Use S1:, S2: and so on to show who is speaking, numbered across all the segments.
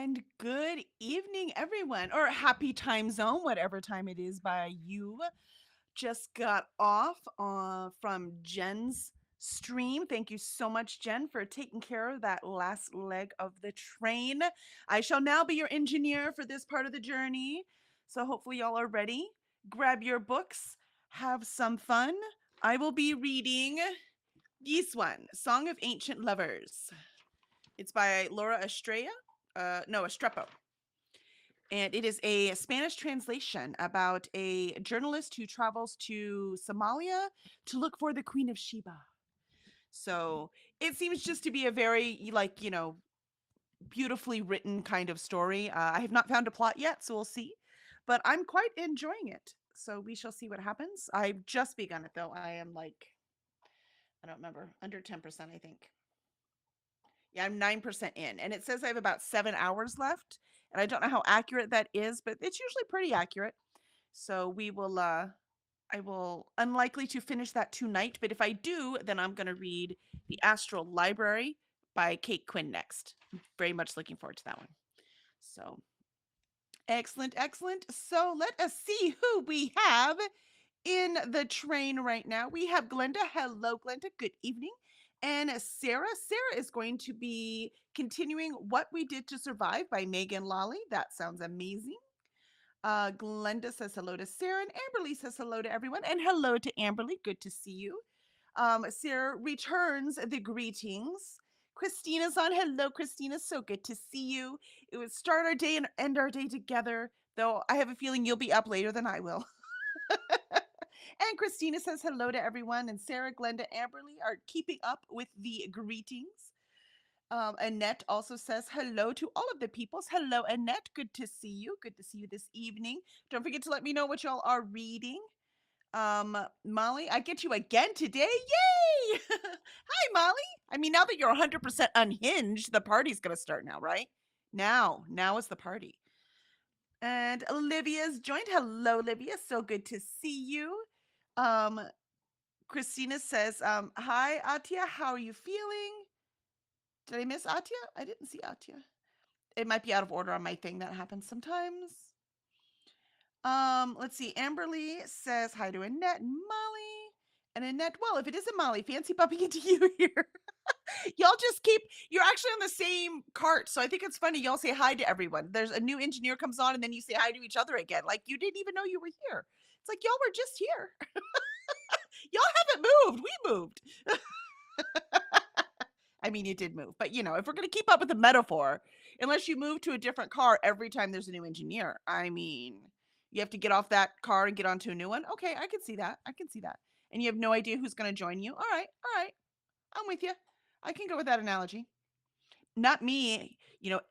S1: And good evening, everyone, or happy time zone, whatever time it is by you. Just got off from Jen's stream. Thank you so much, Jen, for taking care of that last leg of the train. I shall now be your engineer for this part of the journey. So hopefully, y'all are ready. Grab your books, have some fun. I will be reading this one, Song of Ancient Lovers. It's by Laura Estrella. Estrepo. And it is a Spanish translation about a journalist who travels to Somalia to look for the Queen of Sheba. So it seems just to be a very, beautifully written kind of story. I have not found a plot yet, so we'll see. But I'm quite enjoying it. So we shall see what happens. I've just begun it, though. I am I don't remember, under 10%, I think. Yeah, I'm 9% in, and it says I have about 7 hours left, and I don't know how accurate that is, but it's usually pretty accurate. So I will unlikely to finish that tonight, but if I do, then I'm going to read The Astral Library by Kate Quinn next. I'm very much looking forward to that one. So, excellent, excellent. So, let us see who we have in the train right now. We have Glenda. Hello, Glenda. Good evening. And Sarah. Sarah is going to be continuing What We Did to Survive by Megan Lally. That sounds amazing. Glenda says hello to Sarah, and Amberly says hello to everyone. And hello to Amberly. Good to see you. Sarah returns the greetings. Christina's on. Hello, Christina. So good to see you. It would start our day and end our day together, though I have a feeling you'll be up later than I will. And Christina says hello to everyone. And Sarah, Glenda, Amberly are keeping up with the greetings. Annette also says hello to all of the peoples. Hello, Annette. Good to see you. Good to see you this evening. Don't forget to let me know what y'all are reading. Molly, I get you again today. Yay! Hi, Molly. I mean, now that you're 100% unhinged, the party's going to start now, right? Now is the party. And Olivia's joined. Hello, Olivia. So good to see you. Christina says, hi, Atia. How are you feeling? Did I miss Atia? I didn't see Atia. It might be out of order on my thing. That happens sometimes. Let's see. Amberly says hi to Annette and Molly. And Annette, well, if it isn't Molly, fancy bumping into you here. Y'all just you're actually on the same cart. So I think it's funny. Y'all say hi to everyone. There's a new engineer comes on and then you say hi to each other again. Like you didn't even know you were here. It's like y'all were just here. Y'all haven't moved. We moved. I mean, you did move. But, if we're going to keep up with the metaphor, unless you move to a different car every time there's a new engineer, I mean, you have to get off that car and get onto a new one. Okay, I can see that. And you have no idea who's going to join you. All right. I'm with you. I can go with that analogy. Not me,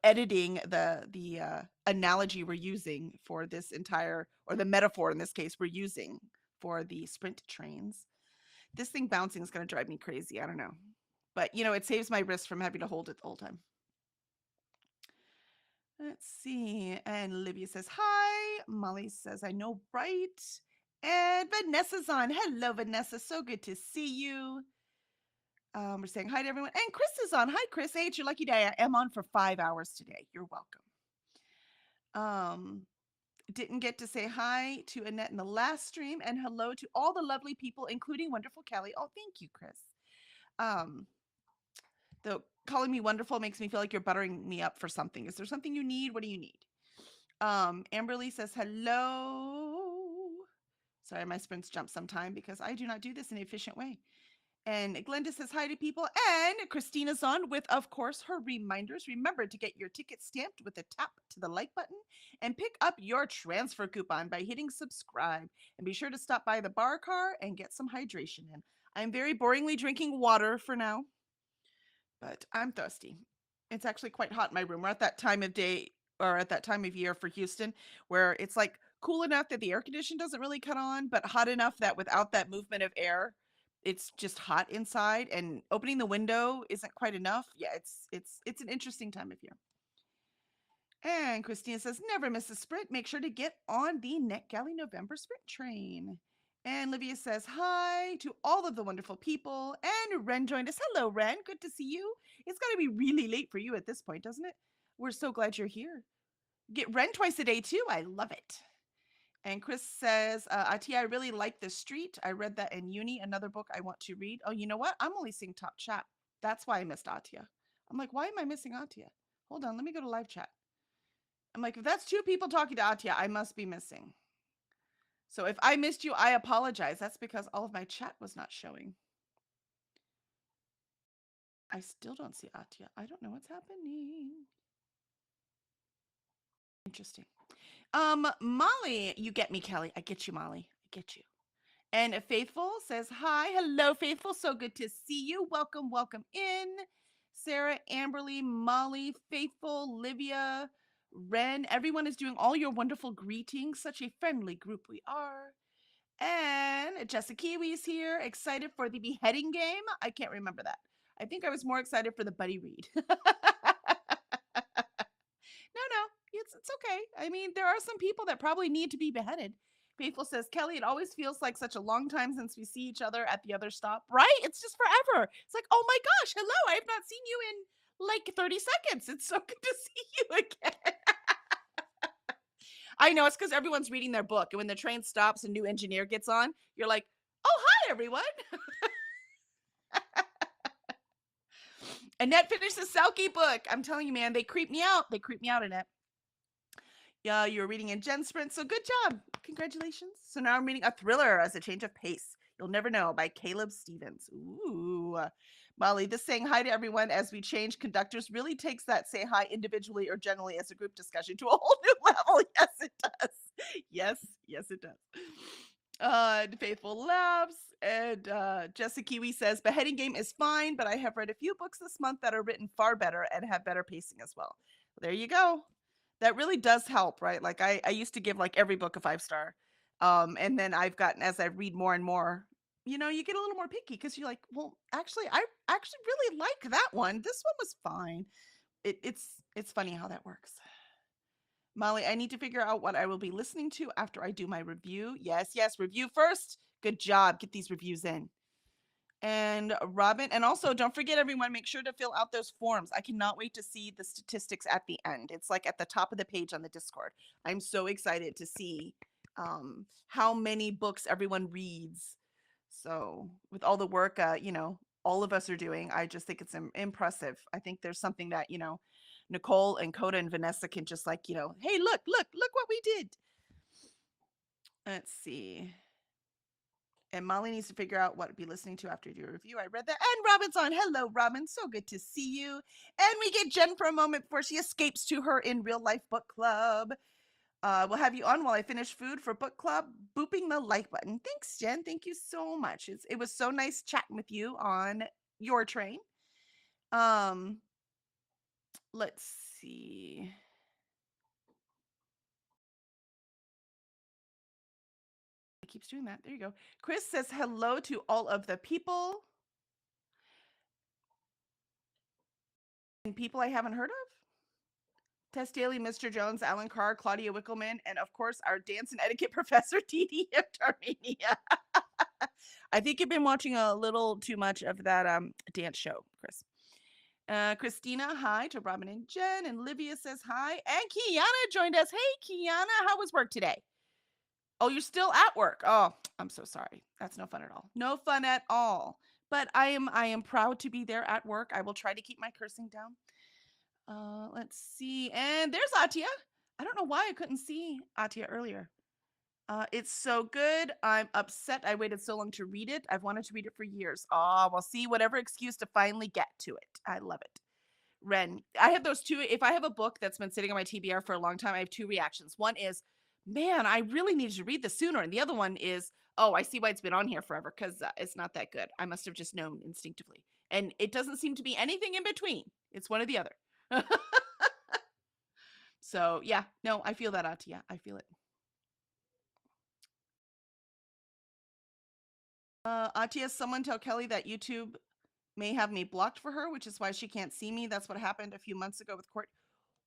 S1: editing the analogy we're using for this entire, or the metaphor in this case we're using for the sprint trains. This thing bouncing is going to drive me crazy. I don't know. But, it saves my wrist from having to hold it the whole time. Let's see. And Olivia says, hi. Molly says, I know, right? And Vanessa's on. Hello, Vanessa. So good to see you. We're saying hi to everyone. And Chris is on. Hi, Chris. Hey, it's your lucky day. I am on for 5 hours today. You're welcome. Didn't get to say hi to Annette in the last stream. And hello to all the lovely people, including wonderful Kelly. Oh, thank you, Chris. Though calling me wonderful makes me feel like you're buttering me up for something. Is there something you need? What do you need? Amberly says hello. Sorry, my sprints jump sometime because I do not do this in an efficient way. And Glenda says hi to people. And Christina's on with, of course, her reminders. Remember to get your ticket stamped with a tap to the like button and pick up your transfer coupon by hitting subscribe. And be sure to stop by the bar car and get some hydration in. I'm very boringly drinking water for now, but I'm thirsty. It's actually quite hot in my room. We're at that time of day, or at that time of year for Houston, where it's like cool enough that the air condition doesn't really cut on, but hot enough that without that movement of air, it's just hot inside, and opening the window isn't quite enough. Yeah, it's an interesting time of year. And Christina says, never miss a sprint. Make sure to get on the NetGalley November sprint train. And Livia says hi to all of the wonderful people. And Ren joined us. Hello, Ren. Good to see you. It's got to be really late for you at this point, doesn't it? We're so glad you're here. Get Ren twice a day too. I love it. And Chris says, Atia, I really like The Street. I read that in uni. Another book I want to read. Oh, you know what? I'm only seeing top chat. That's why I missed Atia. I'm like, why am I missing Atia? Hold on, let me go to live chat. I'm like, if that's two people talking to Atia, I must be missing. So if I missed you, I apologize. That's because all of my chat was not showing. I still don't see Atia. I don't know what's happening. Interesting. Molly, you get me, Kelly. I get you, Molly. I get you. And Faithful says, hi. Hello, Faithful. So good to see you. Welcome, welcome in. Sarah, Amberly, Molly, Faithful, Livia, Ren. Everyone is doing all your wonderful greetings. Such a friendly group we are. And Jessica Kiwi is here. Excited for the beheading game. I can't remember that. I think I was more excited for the buddy read. No, it's okay. I mean, there are some people that probably need to be beheaded. Faithful says, Kelly, it always feels like such a long time since we see each other at the other stop, right? It's just forever. It's like, oh my gosh, hello, I have not seen you in like 30 seconds. It's so good to see you again. I know, it's because everyone's reading their book. And when the train stops, a new engineer gets on, you're like, oh, hi, everyone. Annette finished the Selkie book. I'm telling you, man, they creep me out. They creep me out, Annette. Yeah, you were reading in Gen Sprint, so good job. Congratulations. So now I'm reading a thriller as a change of pace. You'll Never Know by Caleb Stevens. Ooh. Molly, this saying hi to everyone as we change conductors really takes that say hi individually or generally as a group discussion to a whole new level. Yes, it does. Yes, it does. Faithful laughs. And Jessica Kiwi says, beheading game is fine, but I have read a few books this month that are written far better and have better pacing as well. There you go. That really does help, right? Like I used to give like every book a 5-star. And then I've gotten, as I read more and more, you know, you get a little more picky because you're like, well, actually, I actually really like that one. This one was fine. It's funny how that works. Molly, I need to figure out what I will be listening to after I do my review. Yes, review first. Good job. Get these reviews in. And Robin, and also don't forget, everyone, make sure to fill out those forms. I cannot wait to see the statistics at the end. It's like at the top of the page on the Discord. I'm so excited to see how many books everyone reads. So with all the work, you know, all of us are doing, I just think it's impressive. I think there's something that, you know, Nicole and Coda and Vanessa can just like, you know, hey, look what we did. Let's see. And Molly needs to figure out what to be listening to after your review. I read that. And Robin's on. Hello, Robin. So good to see you. And we get Jen for a moment before she escapes to her in real life book club. We'll have you on while I finish food for book club. Booping the like button. Thanks, Jen. Thank you so much. It was so nice chatting with you on your train. Let's see. It keeps doing that. There you go. Chris says hello to all of the people. And people I haven't heard of. Tess Daly, Mr. Jones, Alan Carr, Claudia Wickelman, and of course our dance and etiquette professor, Didi of Armenia. I think you've been watching a little too much of that dance show, Chris. Christina, hi to Robin and Jen, and Livia says hi, and Kiana joined us. Hey, Kiana, how was work today? Oh, you're still at work. Oh, I'm so sorry. That's no fun at all. No fun at all. But I am proud to be there at work. I will try to keep my cursing down. Let's see. And there's Atia. I don't know why I couldn't see Atia earlier. It's so good. I'm upset I waited so long to read it. I've wanted to read it for years. Oh, we'll see. Whatever excuse to finally get to it. I love it. Ren, I have those two. If I have a book that's been sitting on my TBR for a long time, I have two reactions. One is, man, I really needed to read this sooner. And the other one is, oh, I see why it's been on here forever because it's not that good. I must have just known instinctively. And it doesn't seem to be anything in between. It's one or the other. So yeah, no, I feel that, Atia. I feel it. Atia, someone tell Kelly that YouTube may have me blocked for her, which is why she can't see me. That's what happened a few months ago with Court.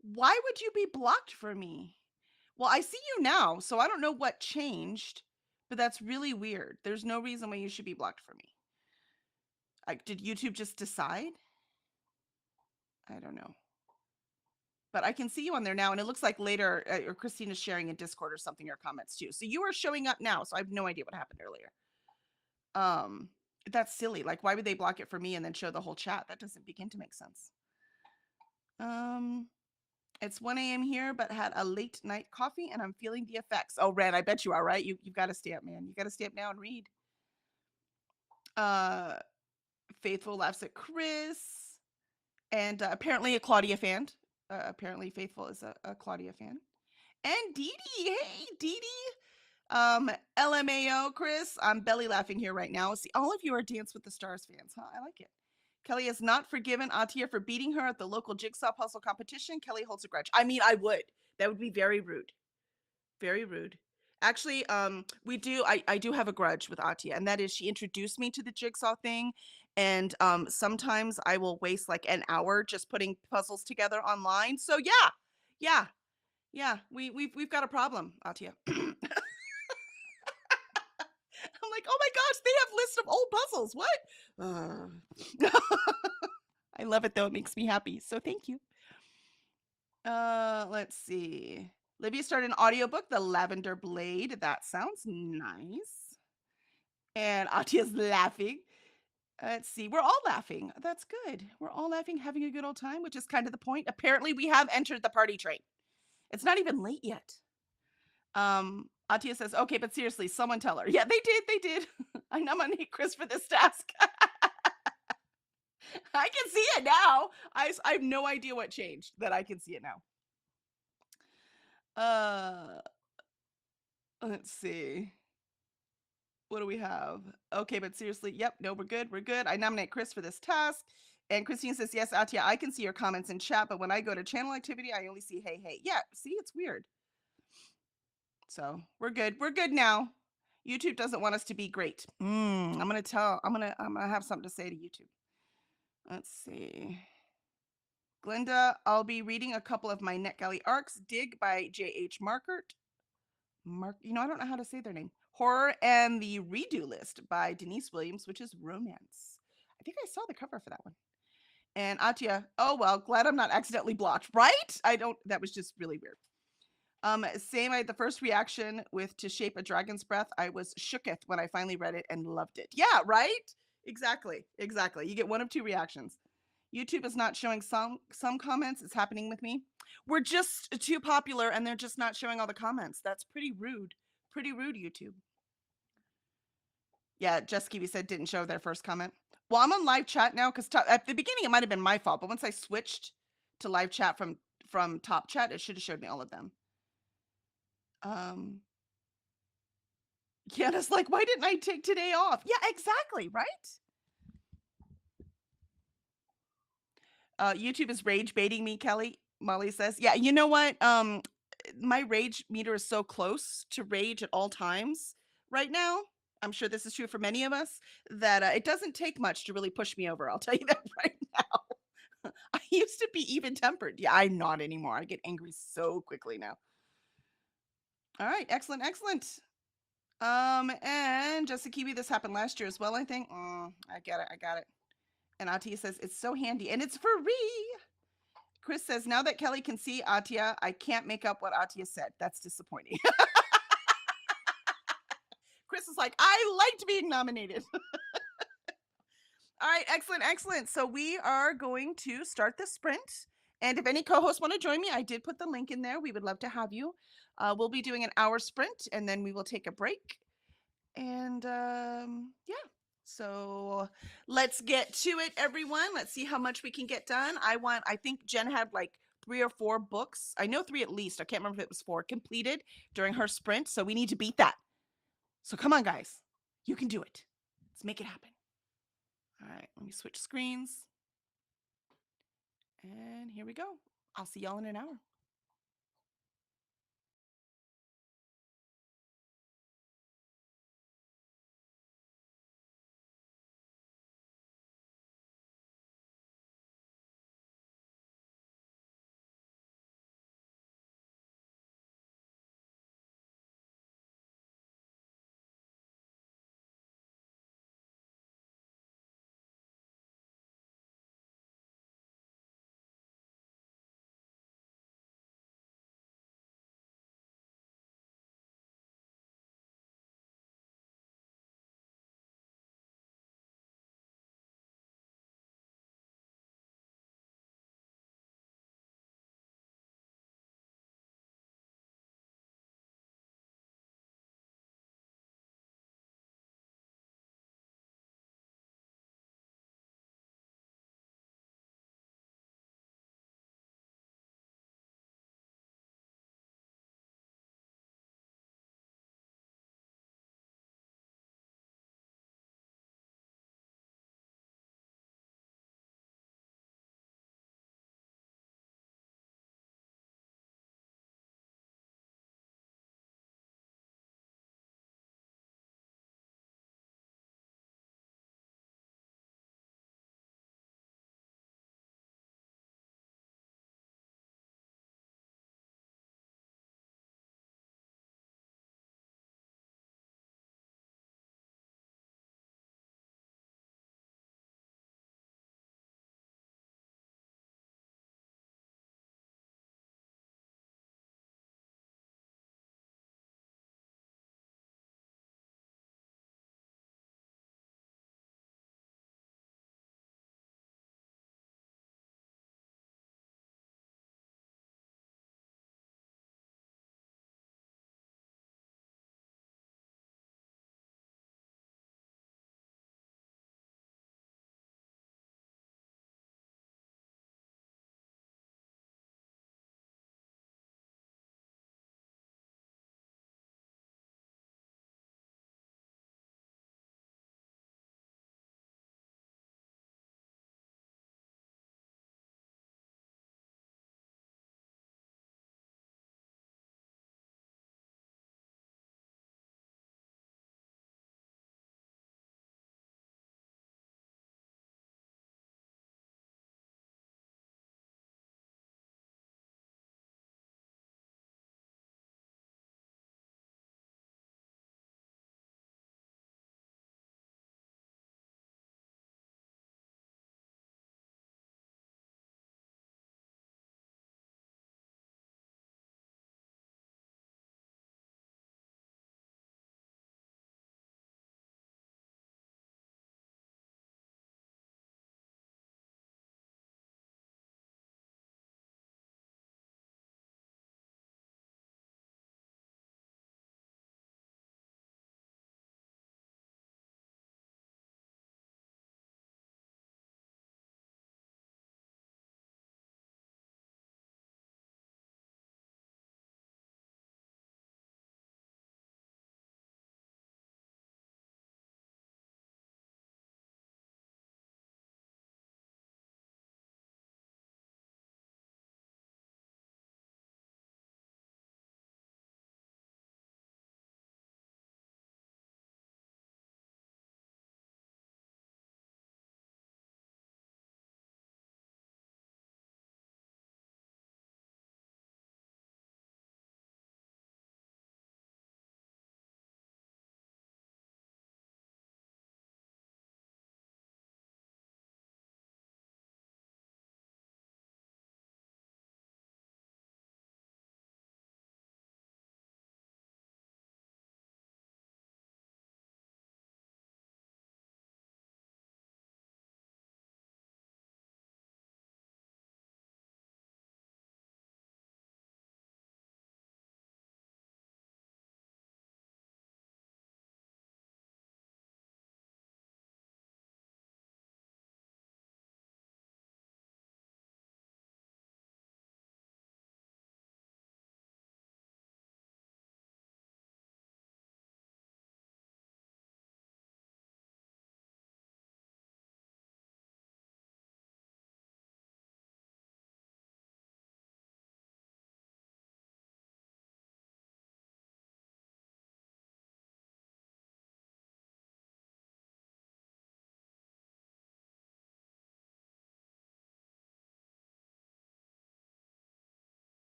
S1: Why would you be blocked for me? Well, I see you now, so I don't know what changed, but that's really weird. There's no reason why you should be blocked for me. Like, did YouTube just decide? I don't know. But I can see you on there now, and it looks like later, or Christina's sharing in Discord or something, your comments too. So you are showing up now. So I have no idea what happened earlier. Um, that's silly. Like, why would they block it for me and then show the whole chat? That doesn't begin to make sense. It's 1 a.m. here, but had a late night coffee and I'm feeling the effects. Oh, Ren, I bet you are, right? You've got to stay up, man. You got to stay up now and read. Faithful laughs at Chris. And apparently a Claudia fan. Apparently Faithful is a Claudia fan. And Dee Dee. Hey, Dee Dee. LMAO, Chris. I'm belly laughing here right now. See, all of you are Dance with the Stars fans, huh? I like it. Kelly has not forgiven Atia for beating her at the local jigsaw puzzle competition. Kelly holds a grudge. I mean, I would. That would be very rude. Very rude. Actually, I do have a grudge with Atia, and that is she introduced me to the jigsaw thing. And sometimes I will waste like an hour just putting puzzles together online. So yeah, we've got a problem, Atia. I'm like, oh my gosh, they have lists of old puzzles. What? I love it though. It makes me happy. So thank you. Let's see. Livia started an audiobook, The Lavender Blade. That sounds nice. And Atia's laughing. Let's see. We're all laughing. That's good. We're all laughing, having a good old time, which is kind of the point. Apparently, we have entered the party train. It's not even late yet. Atia says, okay, but seriously, someone tell her. Yeah, they did. I nominate Chris for this task. I can see it now. I have no idea what changed, that I can see it now. Let's see. What do we have? Okay, but seriously, yep, no, we're good. I nominate Chris for this task. And Christine says, yes, Atia, I can see your comments in chat, but when I go to channel activity, I only see hey. Yeah, see, it's weird. So we're good. We're good now. YouTube doesn't want us to be great. I'm gonna have something to say to YouTube. Let's see. Glenda, I'll be reading a couple of my NetGalley arcs. Dig by J.H. Markert. I don't know how to say their name. Horror and the Redo List by Denise Williams, which is romance. I think I saw the cover for that one. And Atia, oh well, glad I'm not accidentally blocked, right? That was just really weird. Same, I had the first reaction with To Shape a Dragon's Breath. I was shooketh when I finally read it and loved it. Yeah, right? Exactly. You get one of two reactions. YouTube is not showing some comments. It's happening with me. We're just too popular and they're just not showing all the comments. That's pretty rude. Pretty rude, YouTube. Yeah, Jess Kiwi said didn't show their first comment. Well, I'm on live chat now because at the beginning it might have been my fault, but once I switched to live chat from top chat, it should have showed me all of them. Kiana's like, why didn't I take today off? Yeah, exactly, right? YouTube is rage baiting me, Kelly. Molly says, yeah, you know what? My rage meter is so close to rage at all times right now. I'm sure this is true for many of us, that it doesn't take much to really push me over. I'll tell you that right now. I used to be even tempered. Yeah, I'm not anymore. I get angry so quickly now. All right, excellent. And Jessica Kiwi, this happened last year as well, I think. I got it. And Atia says, it's so handy and it's free. Chris says, now that Kelly can see Atia, I can't make up what Atia said. That's disappointing. Chris is like, I liked being nominated. All right, excellent. So we are going to start the sprint. And if any co-hosts want to join me, I did put the link in there. We would love to have you. We'll be doing an hour sprint and then we will take a break. And yeah, so let's get to it, everyone. Let's see how much we can get done. I think Jen had like 3 or 4 books. I know 3 at least. I can't remember if it was 4 completed during her sprint. So we need to beat that. So come on, guys. You can do it. Let's make it happen. All right, let me switch screens. And here we go. I'll see y'all in an hour.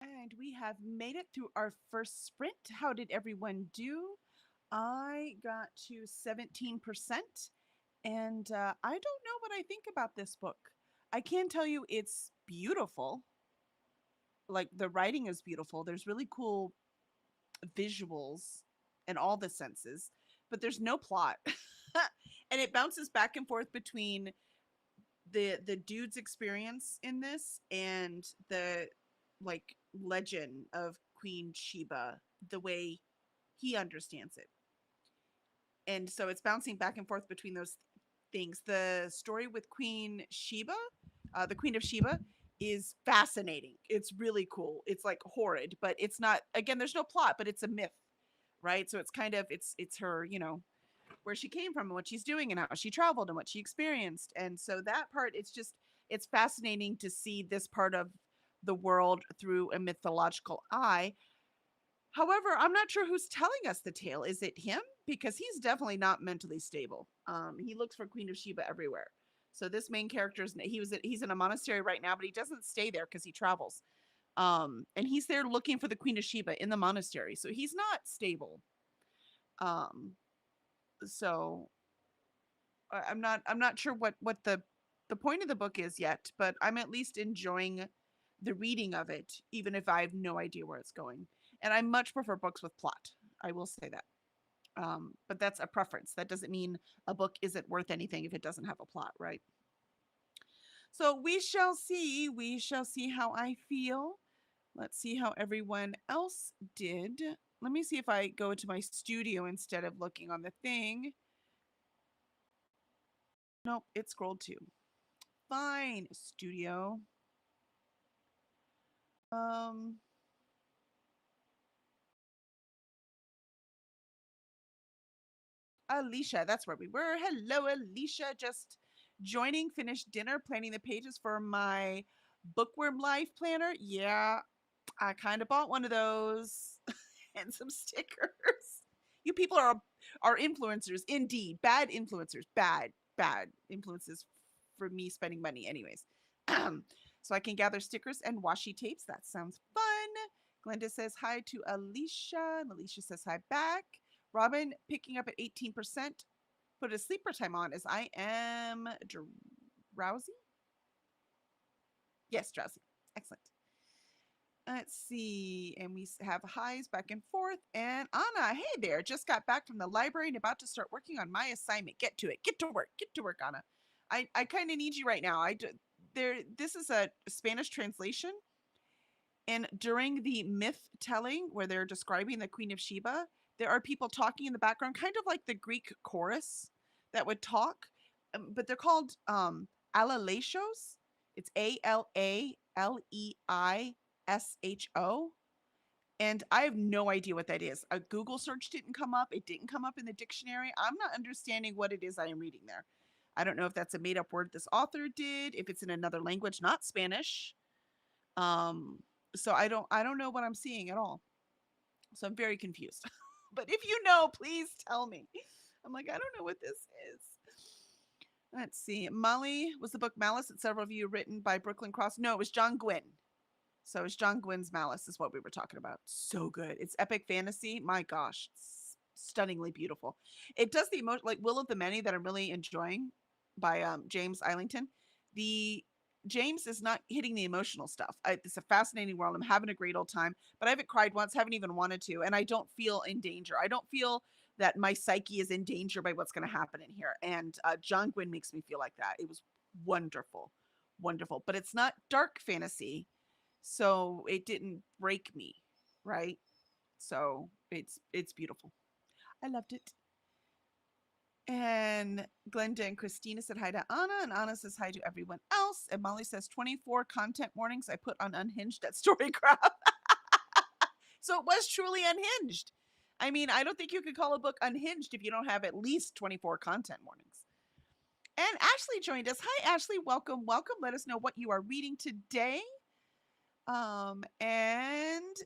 S1: And we have made it through our first sprint. How did everyone do? I got to 17%. And I don't know what I think about this book. I can tell you it's beautiful. Like the writing is beautiful. There's really cool visuals in all the senses, but there's no plot. And it bounces back and forth between the dude's experience in this and the like legend of Queen Sheba, the way he understands it. And so it's bouncing back and forth between those things. The story with Queen Sheba, the Queen of Sheba, is fascinating. It's really cool. It's like horrid, but it's not. Again, there's no plot, but it's a myth, right? So it's kind of it's her, where she came from and what she's doing and how she traveled and what she experienced. And so that part, it's fascinating to see this part of the world through a mythological eye. However, I'm not sure who's telling us the tale. Is it him? Because he's definitely not mentally stable. He looks for Queen of Sheba everywhere. So this main character he's in a monastery right now, but he doesn't stay there because he travels. And he's there looking for the Queen of Sheba in the monastery. So he's not stable. Um, so I'm not sure what the point of the book is yet, but I'm at least enjoying the reading of it, even if I have no idea where it's going. And I much prefer books with plot. I will say that. But that's a preference. That doesn't mean a book isn't worth anything if it doesn't have a plot, right? So we shall see. We shall see how I feel. Let's see how everyone else did. Let me see if I go to my studio instead of looking on the thing. Nope, it scrolled too. Fine, studio. Um, Alicia, that's where we were. Hello, Alicia. Just joining, finished dinner, planning the pages for my Bookworm Life planner. Yeah, I kind of bought one of those and some stickers. You people are influencers indeed. Bad influencers. Bad influences for me spending money anyways. So I can gather stickers and washi tapes. That sounds fun. Glenda says hi to Alicia, and Alicia says hi back. Robin picking up at 18%. Put a sleeper time on as I am drowsy. Yes, drowsy. Excellent. Let's see. And we have highs back and forth. And Anna, hey there. Just got back from the library and about to start working on my assignment. Get to it. Get to work. Get to work, Anna. I kind of need you right now. This is a Spanish translation. And during the myth telling, where they're describing the Queen of Sheba, there are people talking in the background, kind of like the Greek chorus that would talk, but they're called alaleshos. It's ALALEISHO. And I have no idea what that is. A Google search didn't come up. It didn't come up in the dictionary. I'm not understanding what it is I am reading there. I don't know if that's a made up word this author did, if it's in another language, not Spanish. So I don't know what I'm seeing at all. So I'm very confused. But if you know, please tell me. I'm like, I don't know what this is. Let's see. Molly was the book Malice that several of you written by Brooklyn Cross. No, it was John Gwynne. So it's John Gwynne's Malice is what we were talking about. So good. It's epic fantasy. My gosh, it's stunningly beautiful. It does the emotion like Will of the Many that I'm really enjoying by James Islington. The James is not hitting the emotional stuff. It's a fascinating world. I'm having a great old time, but I haven't cried once, haven't even wanted to, and I don't feel in danger. I don't feel that my psyche is in danger by what's going to happen in here. And John Gwynne makes me feel like that. It was wonderful, wonderful. But it's not dark fantasy, so it didn't break me, right? So it's beautiful. I loved it. And Glenda and Christina said hi to Anna, and Anna says hi to everyone else. And Molly says 24 content warnings I put on Unhinged at Storycraft. So it was truly unhinged. I mean, I don't think you could call a book unhinged if you don't have at least 24 content warnings. And Ashley joined us. Hi, Ashley. Welcome, welcome. Let us know what you are reading today. And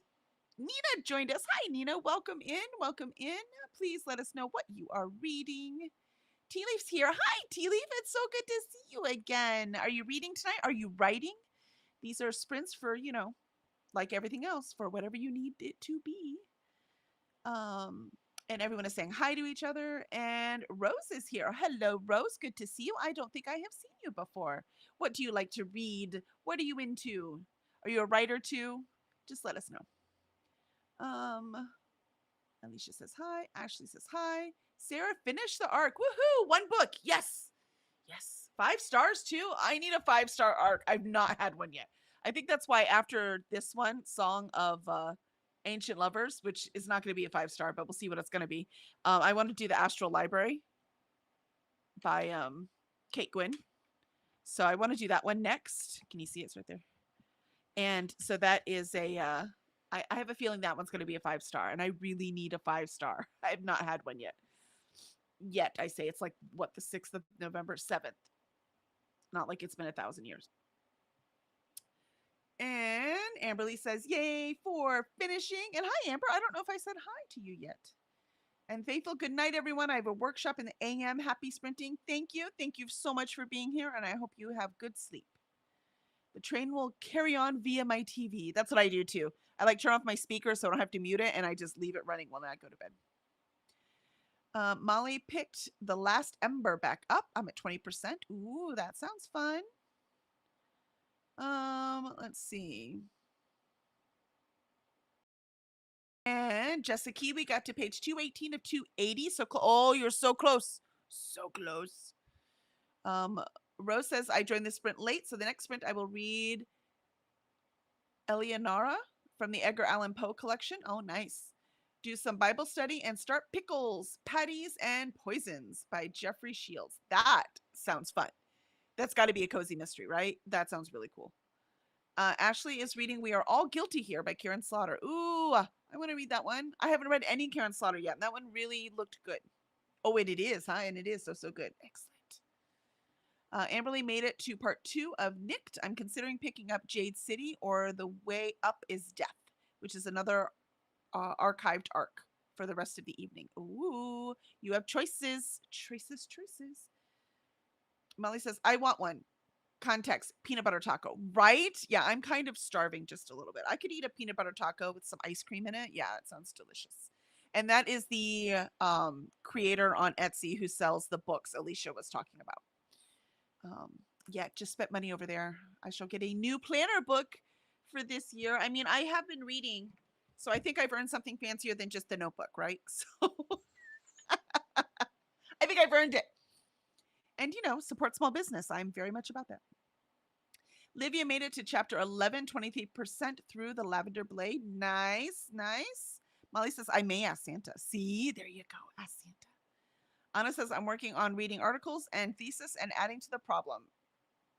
S1: Nina joined us. Hi, Nina. Welcome in. Welcome in. Please let us know what you are reading. Tea Leaf's here. Hi, Tea Leaf. It's so good to see you again. Are you reading tonight? Are you writing? These are sprints for, like everything else, for whatever you need it to be. Um, and everyone is saying hi to each other. And Rose is here. Hello, Rose. Good to see you. I don't think I have seen you before. What do you like to read? What are you into? Are you a writer too? Just let us know. Alicia says hi. Ashley says hi. Sarah finished the arc. Woohoo! One book. Yes. Yes. 5 stars too. I need a 5-star arc. I've not had one yet. I think that's why after this one, Song of Ancient Lovers, which is not going to be a 5-star, but we'll see what it's going to be. I want to do the Astral Library by Kate Gwynn. So I want to do that one next. Can you see it's right there? And so that is a I have a feeling that one's going to be a 5-star, and I really need a 5-star. I have not had one yet. I say it's like what, the 6th of November, 7th. Not like it's been 1,000 years. And Amberly says, yay for finishing. And hi, Amber. I don't know if I said hi to you yet. And Faithful, good night, everyone. I have a workshop in the AM. Happy sprinting. Thank you. Thank you so much for being here, and I hope you have good sleep. The train will carry on via my TV. That's what I do too. I like turn off my speaker so I don't have to mute it, and I just leave it running while I go to bed. Molly picked The Last Ember back up. I'm at 20%. Ooh, that sounds fun. Let's see. And Jessica, we got to page 218 of 280. So, oh, you're so close. So close. Rose says, I joined the sprint late, so the next sprint I will read Eleonora from the Edgar Allan Poe collection. Oh, nice. Do some Bible study and start Pickles, Patties, and Poisons by Jeffrey Shields. That sounds fun. That's got to be a cozy mystery, right? That sounds really cool. Ashley is reading We Are All Guilty Here by Karen Slaughter. Ooh, I want to read that one. I haven't read any Karen Slaughter yet, and that one really looked good. Oh, wait, it is, huh? And it is so good. Excellent. Amberly made it to part 2 of Nicked. I'm considering picking up Jade City or The Way Up is Death, which is another archived arc for the rest of the evening. Ooh, you have choices. Choices. Molly says, I want one. Context, peanut butter taco, right? Yeah, I'm kind of starving just a little bit. I could eat a peanut butter taco with some ice cream in it. Yeah, it sounds delicious. And that is the creator on Etsy who sells the books Alicia was talking about. Yeah, just spent money over there. I shall get a new planner book for this year. I mean, I have been reading, so I think I've earned something fancier than just the notebook, right? So I think I've earned it. And, support small business. I'm very much about that. Livia made it to chapter 11, 23% through the Lavender Blade. Nice. Molly says, I may ask Santa. See, there you go. Ask Santa. Anna says, I'm working on reading articles and thesis and adding to the problem.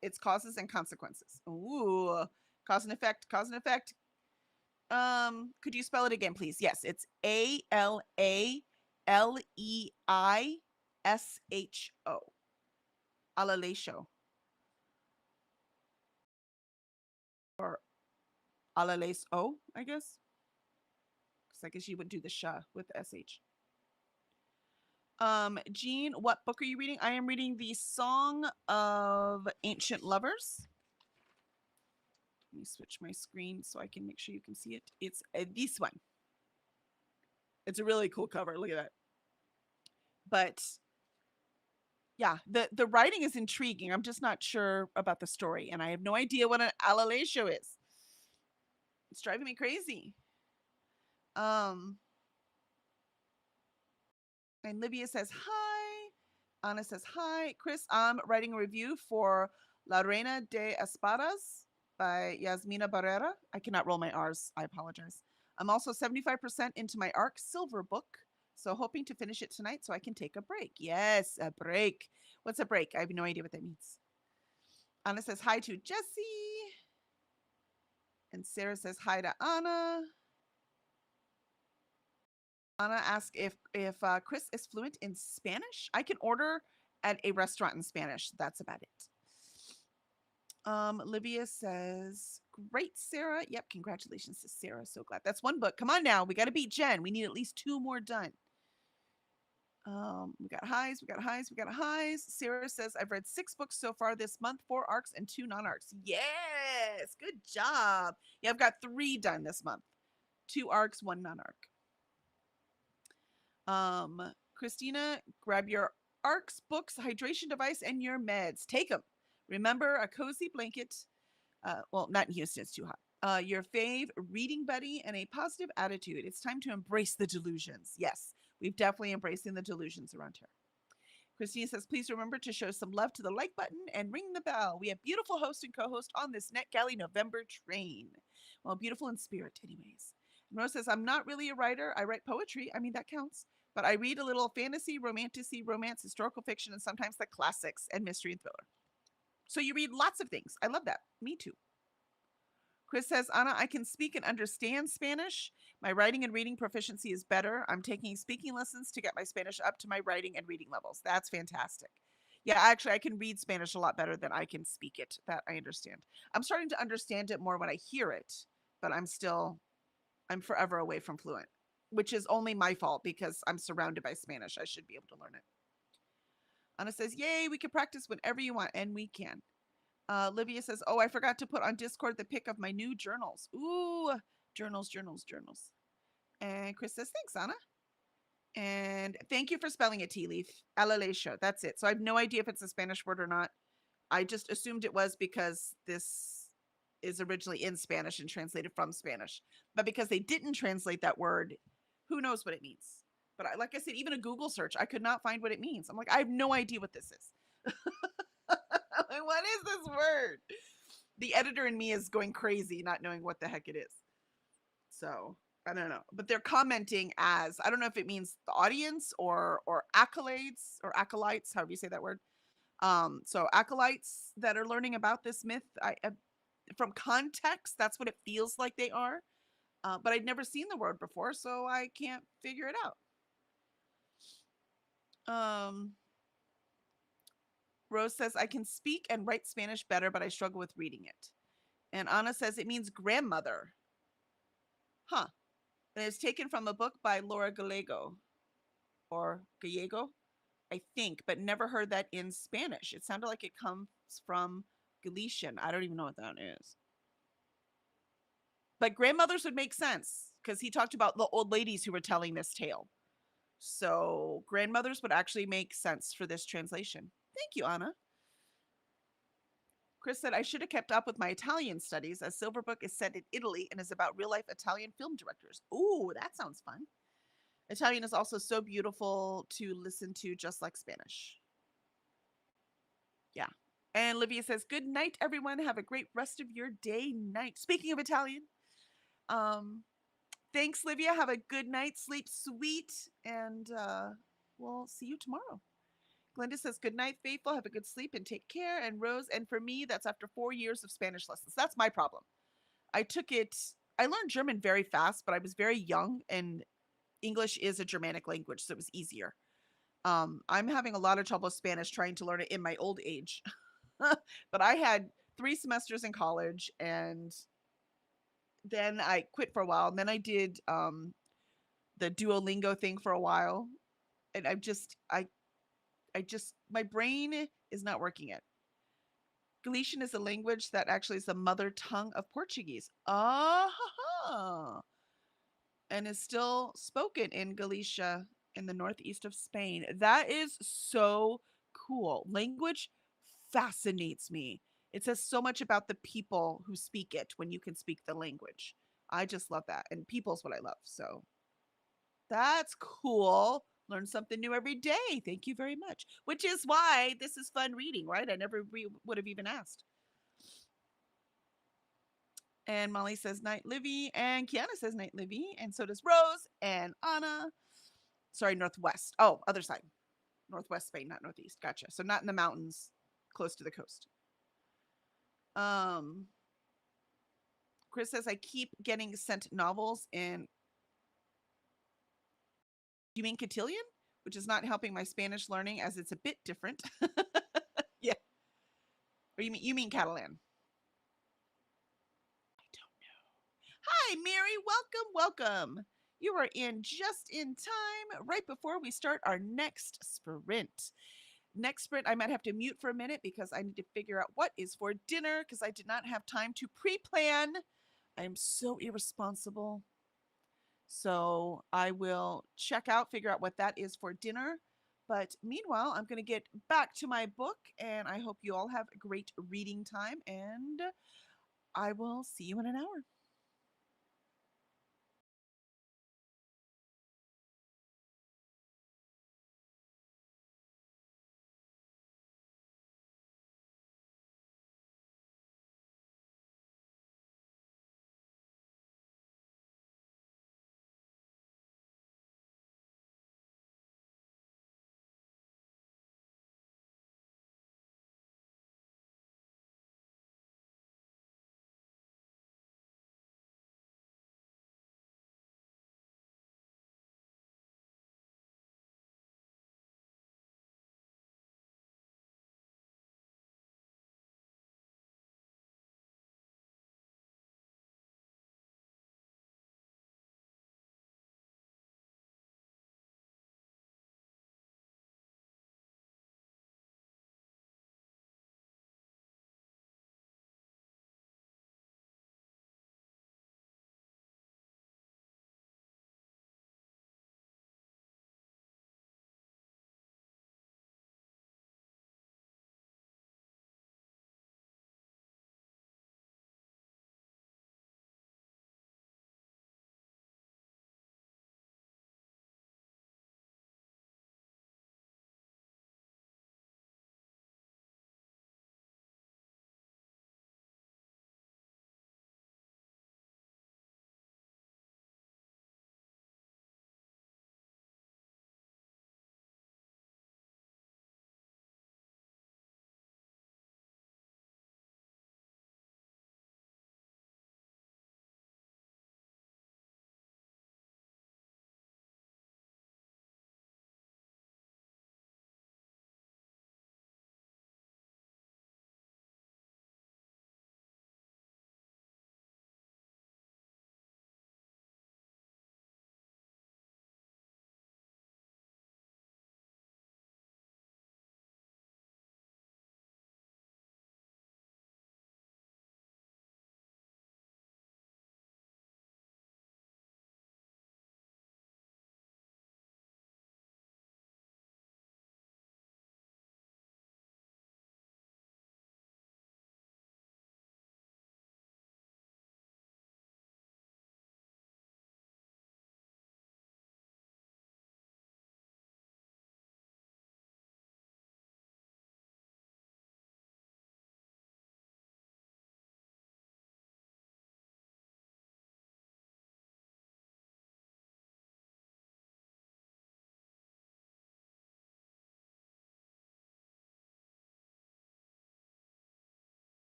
S1: Its causes and consequences. Ooh, cause and effect. Could you spell it again, please? Yes, it's ALALEISHO. Alaleisho. Or Alaleis-o, I guess. Because I guess you would do the sh with the SH. Jean, what book are you reading? I am reading The Song of Ancient Lovers. Let me switch my screen so I can make sure you can see it. It's this one. It's a really cool cover. Look at that. But yeah, the writing is intriguing. I'm just not sure about the story, and I have no idea what an alaleisho is. It's driving me crazy. And Livia says hi. Anna says hi. Chris, I'm writing a review for La Reina de Espadas by Yasmina Barrera. I cannot roll my R's. I apologize. I'm also 75% into my ARC Silver book, so hoping to finish it tonight so I can take a break. Yes, a break. What's a break? I have no idea what that means. Anna says hi to Jessie. And Sarah says hi to Anna. Anna asks if Chris is fluent in Spanish. I can order at a restaurant in Spanish. That's about it. Livia says, great, Sarah. Yep, congratulations to Sarah. So glad. That's one book. Come on now. We got to beat Jen. We need at least 2 more done. We got highs, we got highs, we got highs. Sarah says, I've read 6 books so far this month, 4 arcs and 2 non-arcs. Yes, good job. Yeah, I've got 3 done this month. 2 arcs, 1 non-arc. Christina, grab your arcs, books, hydration device, and your meds. Take them. Remember, a cozy blanket. Well, not in Houston, it's too hot. Your fave reading buddy and a positive attitude. It's time to embrace the delusions. Yes, we've definitely embracing the delusions around here. Christine says, please remember to show some love to the like button and ring the bell. We have beautiful host and co-host on this NetGalley November train. Well, beautiful in spirit, anyways. And Rose says, I'm not really a writer. I write poetry. I mean, that counts. But I read a little fantasy, romantasy, romance, historical fiction, and sometimes the classics and mystery and thriller. So you read lots of things. I love that. Me too. Chris says, Anna, I can speak and understand Spanish. My writing and reading proficiency is better. I'm taking speaking lessons to get my Spanish up to my writing and reading levels. That's fantastic. Yeah, actually, I can read Spanish a lot better than I can speak it. That I understand. I'm starting to understand it more when I hear it, but I'm forever away from fluent, which is only my fault because I'm surrounded by Spanish. I should be able to learn it. Anna says, yay, we can practice whenever you want, and we can. Livia says, oh, I forgot to put on Discord the pic of my new journals. Ooh, journals. And Chris says, thanks, Anna. And thank you for spelling it, Tea Leaf. Alaleisho. That's it. So I have no idea if it's a Spanish word or not. I just assumed it was because this is originally in Spanish and translated from Spanish. But because they didn't translate that word, who knows what it means? But like I said, even a Google search, I could not find what it means. I'm like, I have no idea what this is. What is this word? The editor in me is going crazy, not knowing what the heck it is. So I don't know, but they're commenting as, I don't know if it means the audience or accolades or acolytes, however you say that word. So acolytes that are learning about this myth, from context, that's what it feels like they are. But I'd never seen the word before, so I can't figure it out. Rose says, I can speak and write Spanish better, but I struggle with reading it. And Anna says it means grandmother. Huh. And it's taken from a book by Laura Gallego or Gallego, I think, but never heard that in Spanish. It sounded like it comes from Galician. I don't even know what that is. But grandmothers would make sense because he talked about the old ladies who were telling this tale. So grandmothers would actually make sense for this translation. Thank you, Anna. Chris said, I should have kept up with my Italian studies, as Silverbook is set in Italy and is about real-life Italian film directors. Ooh, that sounds fun. Italian is also so beautiful to listen to, just like Spanish. Yeah. And Livia says, good night, everyone. Have a great rest of your day, night. Speaking of Italian, thanks, Livia. Have a good night. Sleep sweet. And we'll see you tomorrow. Glenda says, good night, faithful. Have a good sleep and take care. And Rose, and for me, that's after 4 years of Spanish lessons. That's my problem. I learned German very fast, but I was very young, and English is a Germanic language, so it was easier. I'm having a lot of trouble with Spanish trying to learn it in my old age. But I had 3 semesters in college, and then I quit for a while. And then I did the Duolingo thing for a while. And my brain is not working yet. Galician is a language that actually is the mother tongue of Portuguese. And is still spoken in Galicia in the northeast of Spain. That is so cool. Language fascinates me. It says so much about the people who speak it when you can speak the language. I just love that. And people's what I love. So that's cool. Learn something new every day. Thank you very much. Which is why this is fun reading, right? I never would have even asked. And Molly says night Livy, and Kiana says night Livy, and so does Rose and Anna. Sorry, northwest. Oh, other side. Northwest Spain, not northeast. Gotcha. So not in the mountains, close to the coast. Chris says I keep getting sent novels in. Do you mean cotillion? Which is not helping my Spanish learning as it's a bit different. Yeah. Or you mean Catalan? I don't know. Hi, Mary. Welcome. You are in just in time, right before we start our next sprint. Next sprint, I might have to mute for a minute because I need to figure out what is for dinner because I did not have time to pre plan. I am so irresponsible. So I will check out, figure out what that is for dinner. But meanwhile, I'm going to get back to my book, and I hope you all have a great reading time. And I will see you in an hour.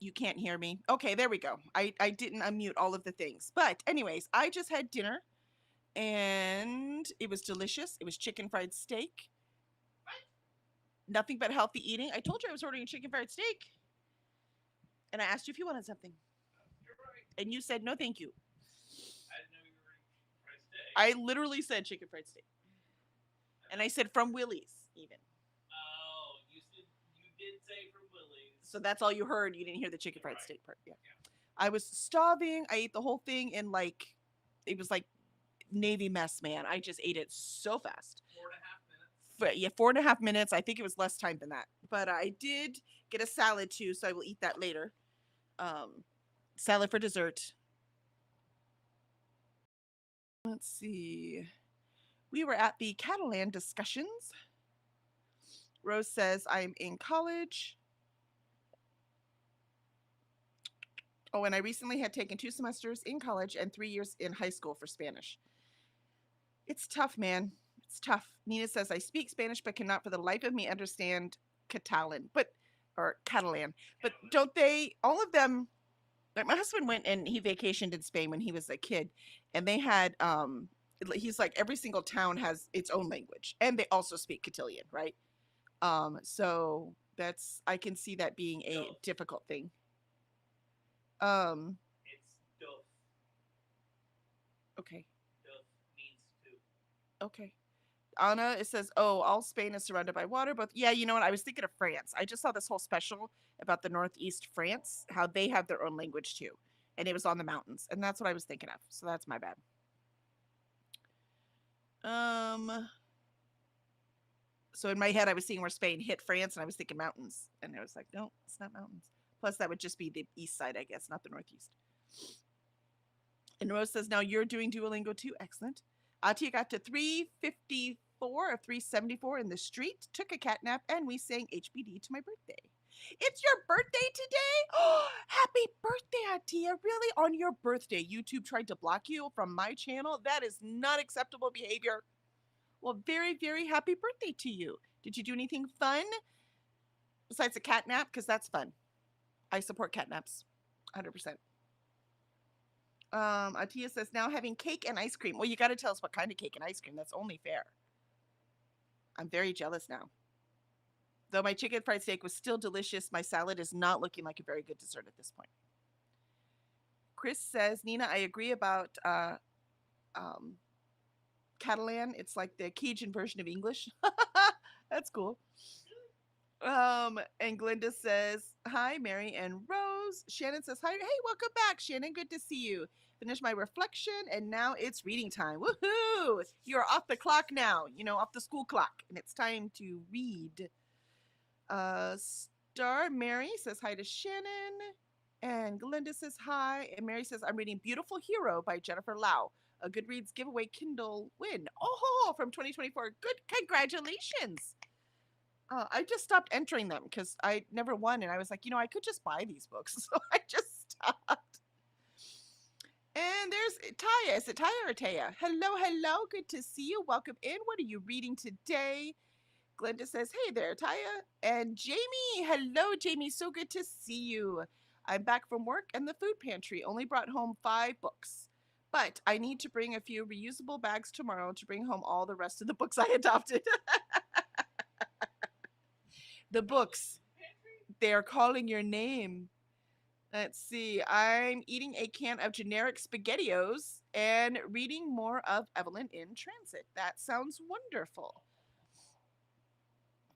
S1: You can't hear me. Okay, there we go. I didn't unmute all of the things. But anyways, I just had dinner and it was delicious. It was chicken fried steak. Nothing but healthy eating. I told you I was ordering chicken fried steak. And I asked you if you wanted something.
S2: You're right.
S1: And you said no thank you.
S2: I didn't know you were eating chicken fried steak.
S1: I literally said chicken fried steak. And I said from Willie's even.
S2: Oh, you did say from Willie's.
S1: So that's all you heard. You didn't hear the chicken fried
S2: Right.
S1: steak part. Yeah. I was starving. I ate the whole thing in like, it was like Navy mess, man. I just ate it so fast.
S2: 4.5 minutes.
S1: Yeah, 4.5 minutes. I think it was less time than that. But I did get a salad too, so I will eat that later. Salad for dessert. Let's see. We were at the Catalan discussions. Rose says, I'm in college. Oh, and I recently had taken 2 semesters in college and 3 years in high school for Spanish. It's tough, man. It's tough. Nina says, I speak Spanish, but cannot for the life of me understand Catalan, or Catalan. But don't they, all of them, like my husband went and he vacationed in Spain when he was a kid, and they had, he's like, every single town has its own language, and they also speak Castilian, right? So that's, I can see that being a difficult thing.
S2: It's dos.
S1: Okay.
S2: Dos means two.
S1: Okay. Anna, it says, oh, all Spain is surrounded by water. Both, yeah, you know what? I was thinking of France. I just saw this whole special about the Northeast France, how they have their own language too. And it was on the mountains. And that's what I was thinking of. So that's my bad. So in my head, I was seeing where Spain hit France, and I was thinking mountains. And I was like, no, it's not mountains. Plus, that would just be the east side, I guess, not the northeast. And Rose says, now you're doing Duolingo too. Excellent. Atia got to 354 or 374 in the street, took a cat nap, and we sang HBD to my birthday. It's your birthday today? Oh, happy birthday, Atia. Really? On your birthday, YouTube tried to block you from my channel? That is not acceptable behavior. Well, very, very happy birthday to you. Did you do anything fun besides a cat nap? Because that's fun. I support cat naps, 100%. Atia says, now having cake and ice cream. Well, you got to tell us what kind of cake and ice cream. That's only fair. I'm very jealous now. Though my chicken fried steak was still delicious, my salad is not looking like a very good dessert at this point. Chris says, Nina, I agree about Catalan. It's like the Cajun version of English. That's cool. And Glinda says, hi, Mary and Rose. Shannon says, hi. Hey, welcome back, Shannon. Good to see you. Finished my reflection, and now it's reading time. Woohoo! You're off the clock now, off the school clock, and it's time to read. Star Mary says hi to Shannon, and Glinda says hi, and Mary says, I'm reading Beautiful Hero by Jennifer Lau, a Goodreads giveaway Kindle win. Oh, from 2024. Good, congratulations. I just stopped entering them because I never won, and I was like, I could just buy these books, so I just stopped. And there's Taya. Is it Taya or Taya? Hello. Good to see you. Welcome in. What are you reading today? Glenda says, hey there, Taya. And Jamie. Hello, Jamie. So good to see you. I'm back from work and the food pantry. Only brought home 5 books. But I need to bring a few reusable bags tomorrow to bring home all the rest of the books I adopted. The books. They're calling your name. Let's see. I'm eating a can of generic SpaghettiOs and reading more of Evelyn in Transit. That sounds wonderful.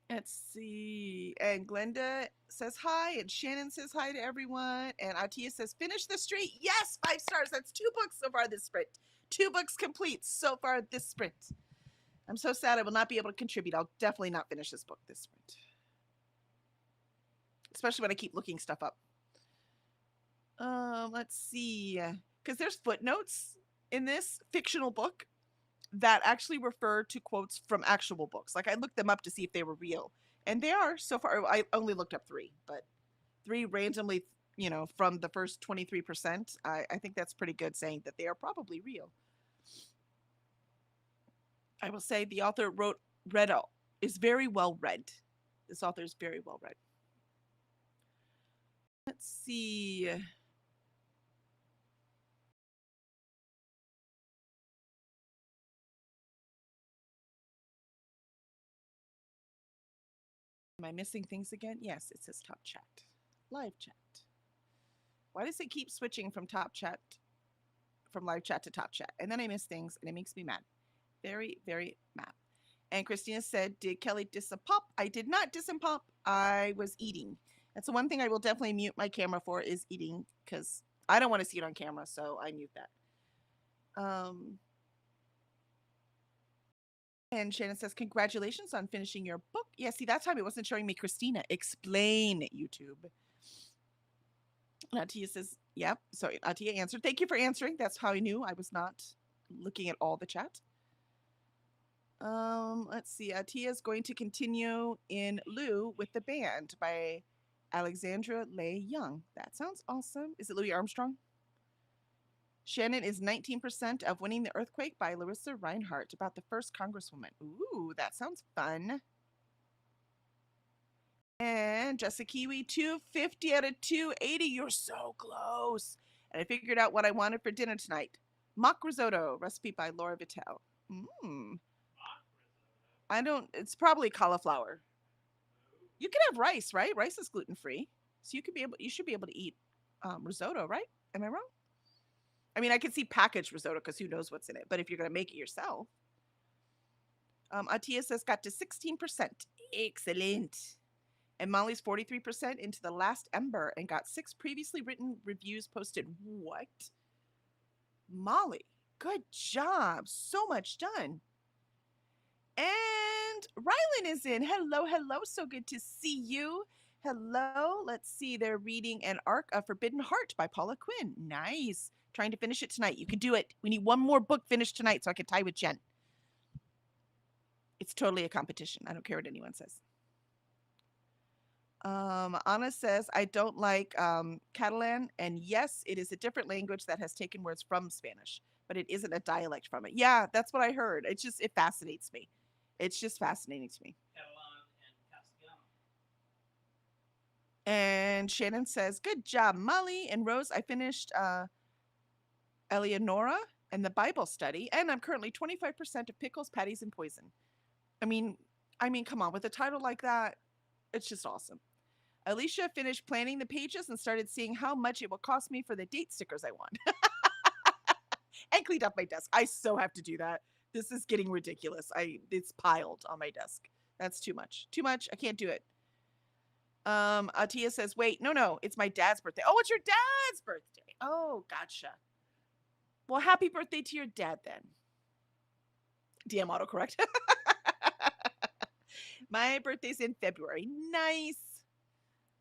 S1: Let's see. And Glenda says hi, and Shannon says hi to everyone. And Atia says, finish the street. Yes, 5 stars. That's 2 books so far this sprint. 2 books complete so far this sprint. I'm so sad I will not be able to contribute. I'll definitely not finish this book this sprint. Especially when I keep looking stuff up. Let's see, because there's footnotes in this fictional book that actually refer to quotes from actual books. Like I looked them up to see if they were real, and they are so far. I only looked up 3, but 3 randomly, from the first 23%. I think that's pretty good, saying that they are probably real. I will say the author is very well read. This author is very well read. Let's see. Am I missing things again? Yes, it says top chat. Live chat. Why does it keep switching from top chat, from live chat to top chat? And then I miss things and it makes me mad. Very, very mad. And Christina said, did Kelly diss a pop? I did not diss him pop. I was eating. That's the one thing I will definitely mute my camera for is eating because I don't want to see it on camera, so I mute that. And Shannon says, congratulations on finishing your book. Yeah, see, that time it wasn't showing me Christina. Explain, YouTube. Atia says, yep. So Atia answered. Thank you for answering. That's how I knew I was not looking at all the chat. Let's see. Atia is going to continue in Lou with the Band by Alexandra Leigh Young. That sounds awesome. Is it Louis Armstrong? Shannon is 19% of Winning the Earthquake by Larissa Reinhart about the first Congresswoman. Ooh, that sounds fun. And Jessica Kiwi, 250 out of 280. You're so close. And I figured out what I wanted for dinner tonight. Mock risotto, recipe by Laura Vitale. I don't, it's probably cauliflower. You can have rice, right? Rice is gluten-free. So you should be able to eat risotto, right? Am I wrong? I mean, I can see packaged risotto because who knows what's in it. But if you're going to make it yourself. Atia says got to 16%. Excellent. And Molly's 43% into the last ember and got 6 previously written reviews posted. What? Molly, good job. So much done. And Rylan is in. Hello, hello. So good to see you. Hello. Let's see. They're reading An Arc of Forbidden Heart by Paula Quinn. Nice. Trying to finish it tonight. You can do it. We need one more book finished tonight so I can tie with Jen. It's totally a competition. I don't care what anyone says. Anna says, I don't like Catalan. And yes, it is a different language that has taken words from Spanish, but it isn't a dialect from it. Yeah, that's what I heard. It fascinates me. It's just fascinating to me.
S2: Catalan and Castellano.
S1: And Shannon says, good job, Molly. And Rose, I finished Eleonora and the Bible study, and I'm currently 25% of pickles, patties, and poison. I mean, come on, with a title like that, it's just awesome. Alicia finished planning the pages and started seeing how much it will cost me for the date stickers I want. And cleaned up my desk. I so have to do that. This is getting ridiculous. It's piled on my desk. That's too much. Too much. I can't do it. Atia says, wait, no, it's my dad's birthday. Oh, it's your dad's birthday. Oh, gotcha. Well, happy birthday to your dad then. DM autocorrect. My birthday's in February. Nice.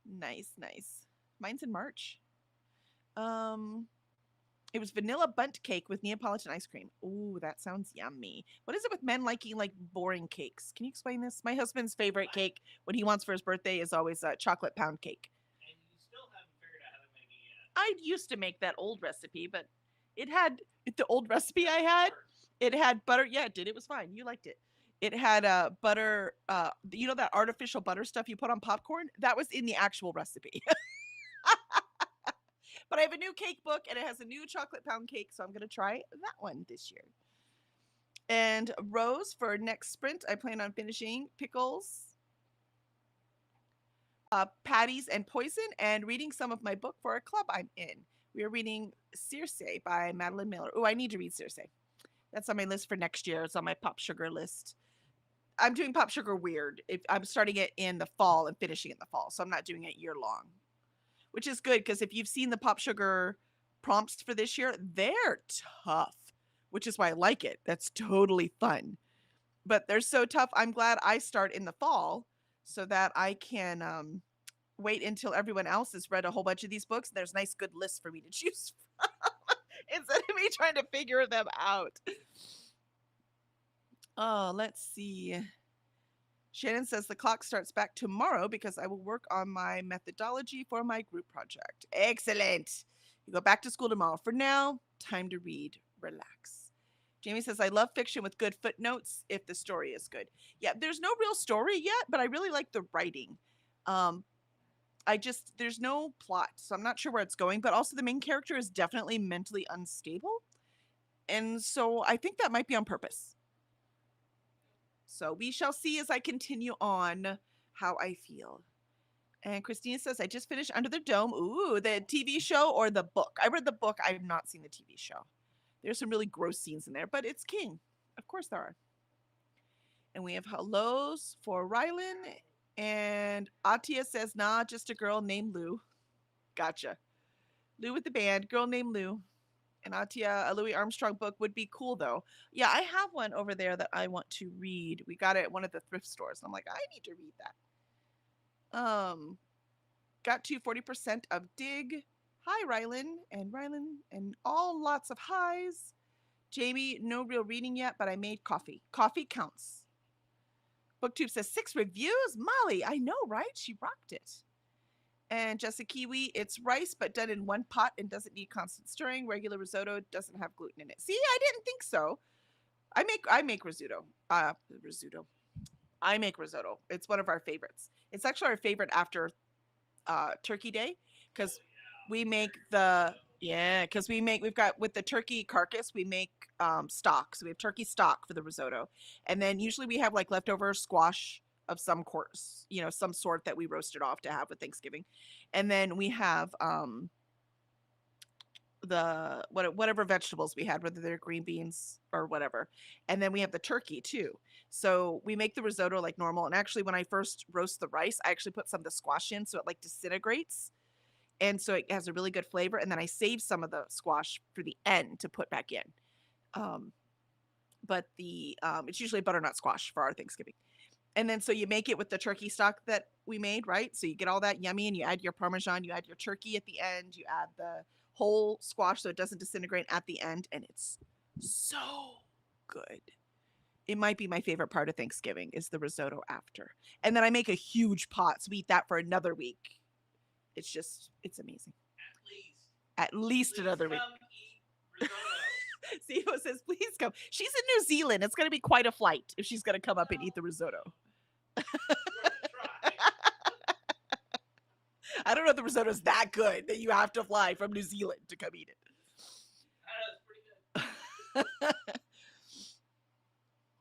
S1: Mine's in March. It was vanilla bundt cake with Neapolitan ice cream. Ooh, that sounds yummy. What is it with men liking like boring cakes? Can you explain this? My husband's favorite cake, what he wants for his birthday, is always a chocolate pound cake.
S2: And you still haven't figured out how to make it yet.
S1: I used to make that old recipe, but it had the old recipe I had. It had butter. Yeah, it did. It was fine. You liked it. It had butter. You know that artificial butter stuff you put on popcorn? That was in the actual recipe. But I have a new cake book and it has a new chocolate pound cake, so I'm going to try that one this year. And Rose, for next sprint, I plan on finishing pickles, patties, and poison, and reading some of my book for a club I'm in. We are reading Circe by Madeline Miller. Oh, I need to read Circe. That's on my list for next year. It's on my Pop Sugar list. I'm doing Pop Sugar weird. I'm starting it in the fall and finishing it in the fall, so I'm not doing it year long. Which is good, because if you've seen the Pop Sugar prompts for this year, they're tough, which is why I like it. That's totally fun. But they're so tough, I'm glad I start in the fall so that I can wait until everyone else has read a whole bunch of these books. There's nice, good lists for me to choose from instead of me trying to figure them out. Oh, let's see. Shannon says the clock starts back tomorrow because I will work on my methodology for my group project. Excellent. You go back to school tomorrow. For now, time to read. Relax. Jamie says, I love fiction with good footnotes if the story is good. Yeah, there's no real story yet, but I really like the writing. there's no plot, so I'm not sure where it's going, but also the main character is definitely mentally unstable. And so I think that might be on purpose. So we shall see as I continue on how I feel. And Christina says, I just finished Under the Dome. Ooh, the TV show or the book? I read the book. I have not seen the TV show. There's some really gross scenes in there, but it's King. Of course there are. And we have hellos for Rylan. And Atia says, nah, just a girl named Lou. Gotcha. Lou with the band, girl named Lou. And Atia, a Louis Armstrong book would be cool though. Yeah, I have one over there that I want to read. We got it at one of the thrift stores. I'm like, I need to read that. Got to 40% of Dig. Hi, Rylan, and all lots of highs. Jamie, no real reading yet, but I made coffee. Coffee counts. BookTube says 6 reviews. Molly, I know, right? She rocked it. And Jessica Kiwi, it's rice, but done in one pot and doesn't need constant stirring. Regular risotto doesn't have gluten in it. See, I didn't think so. I make risotto. Risotto. I make risotto. It's one of our favorites. It's actually our favorite after Turkey Day because we make we've got with the turkey carcass we make stock, so we have turkey stock for the risotto, and then usually we have like leftover squash of some course, some sort that we roasted off to have with Thanksgiving, and then we have the whatever vegetables we had, whether they're green beans or whatever, and then we have the turkey too. So we make the risotto like normal, and actually when I first roast the rice, I actually put some of the squash in so it like disintegrates, and so it has a really good flavor, and then I save some of the squash for the end to put back in. But it's usually butternut squash for our Thanksgiving. And then so you make it with the turkey stock that we made, right? So you get all that yummy, and you add your Parmesan, you add your turkey at the end, you add the whole squash so it doesn't disintegrate at the end, and it's so good. It might be my favorite part of Thanksgiving is the risotto after. And then I make a huge pot, so we eat that for another week. It's amazing. At least another week. Sivo says, please come. She's in New Zealand. It's going to be quite a flight if she's going to come up and eat the risotto. I don't know if the risotto is that good that you have to fly from New Zealand to come eat it. That's pretty good.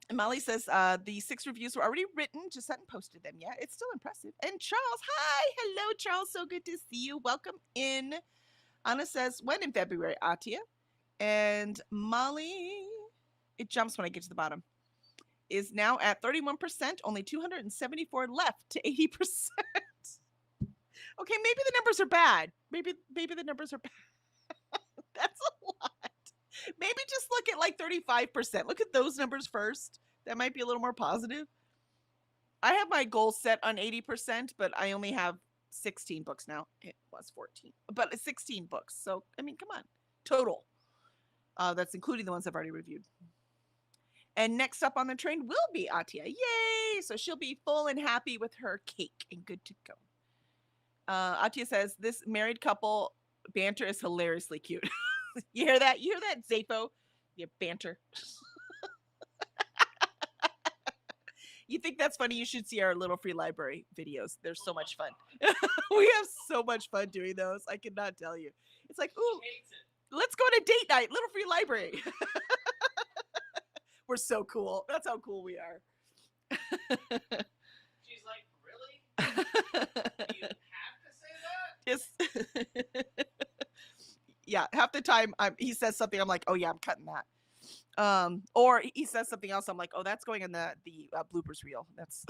S1: And Molly says the 6 reviews were already written, just hadn't posted them yet. It's still impressive. And Charles, hi. Hello, Charles. So good to see you. Welcome in. Anna says, when in February, Atia? And Molly, it jumps when I get to the bottom, is now at 31%, only 274 left to 80%. Okay, maybe the numbers are bad. Maybe the numbers are bad. That's a lot. Maybe just look at like 35%. Look at those numbers first. That might be a little more positive. I have my goal set on 80%, but I only have 16 books now. It was 14, but it's 16 books. So, I mean, come on. Total. That's including the ones I've already reviewed. And next up on the train will be Atia. Yay! So she'll be full and happy with her cake and good to go. Atia says, this married couple banter is hilariously cute. You hear that? You hear that, Zapho? You banter. You think that's funny? You should see our Little Free Library videos. They're so much fun. We have so much fun doing those. I cannot tell you. It's like, ooh, let's go to date night, Little Free Library. We're so cool. That's how cool we are.
S2: She's like, really? Do you have to say that?
S1: Yes. Yeah, half the time he says something, I'm like, oh yeah, I'm cutting that. Or he says something else, I'm like, oh, that's going in the bloopers reel. That's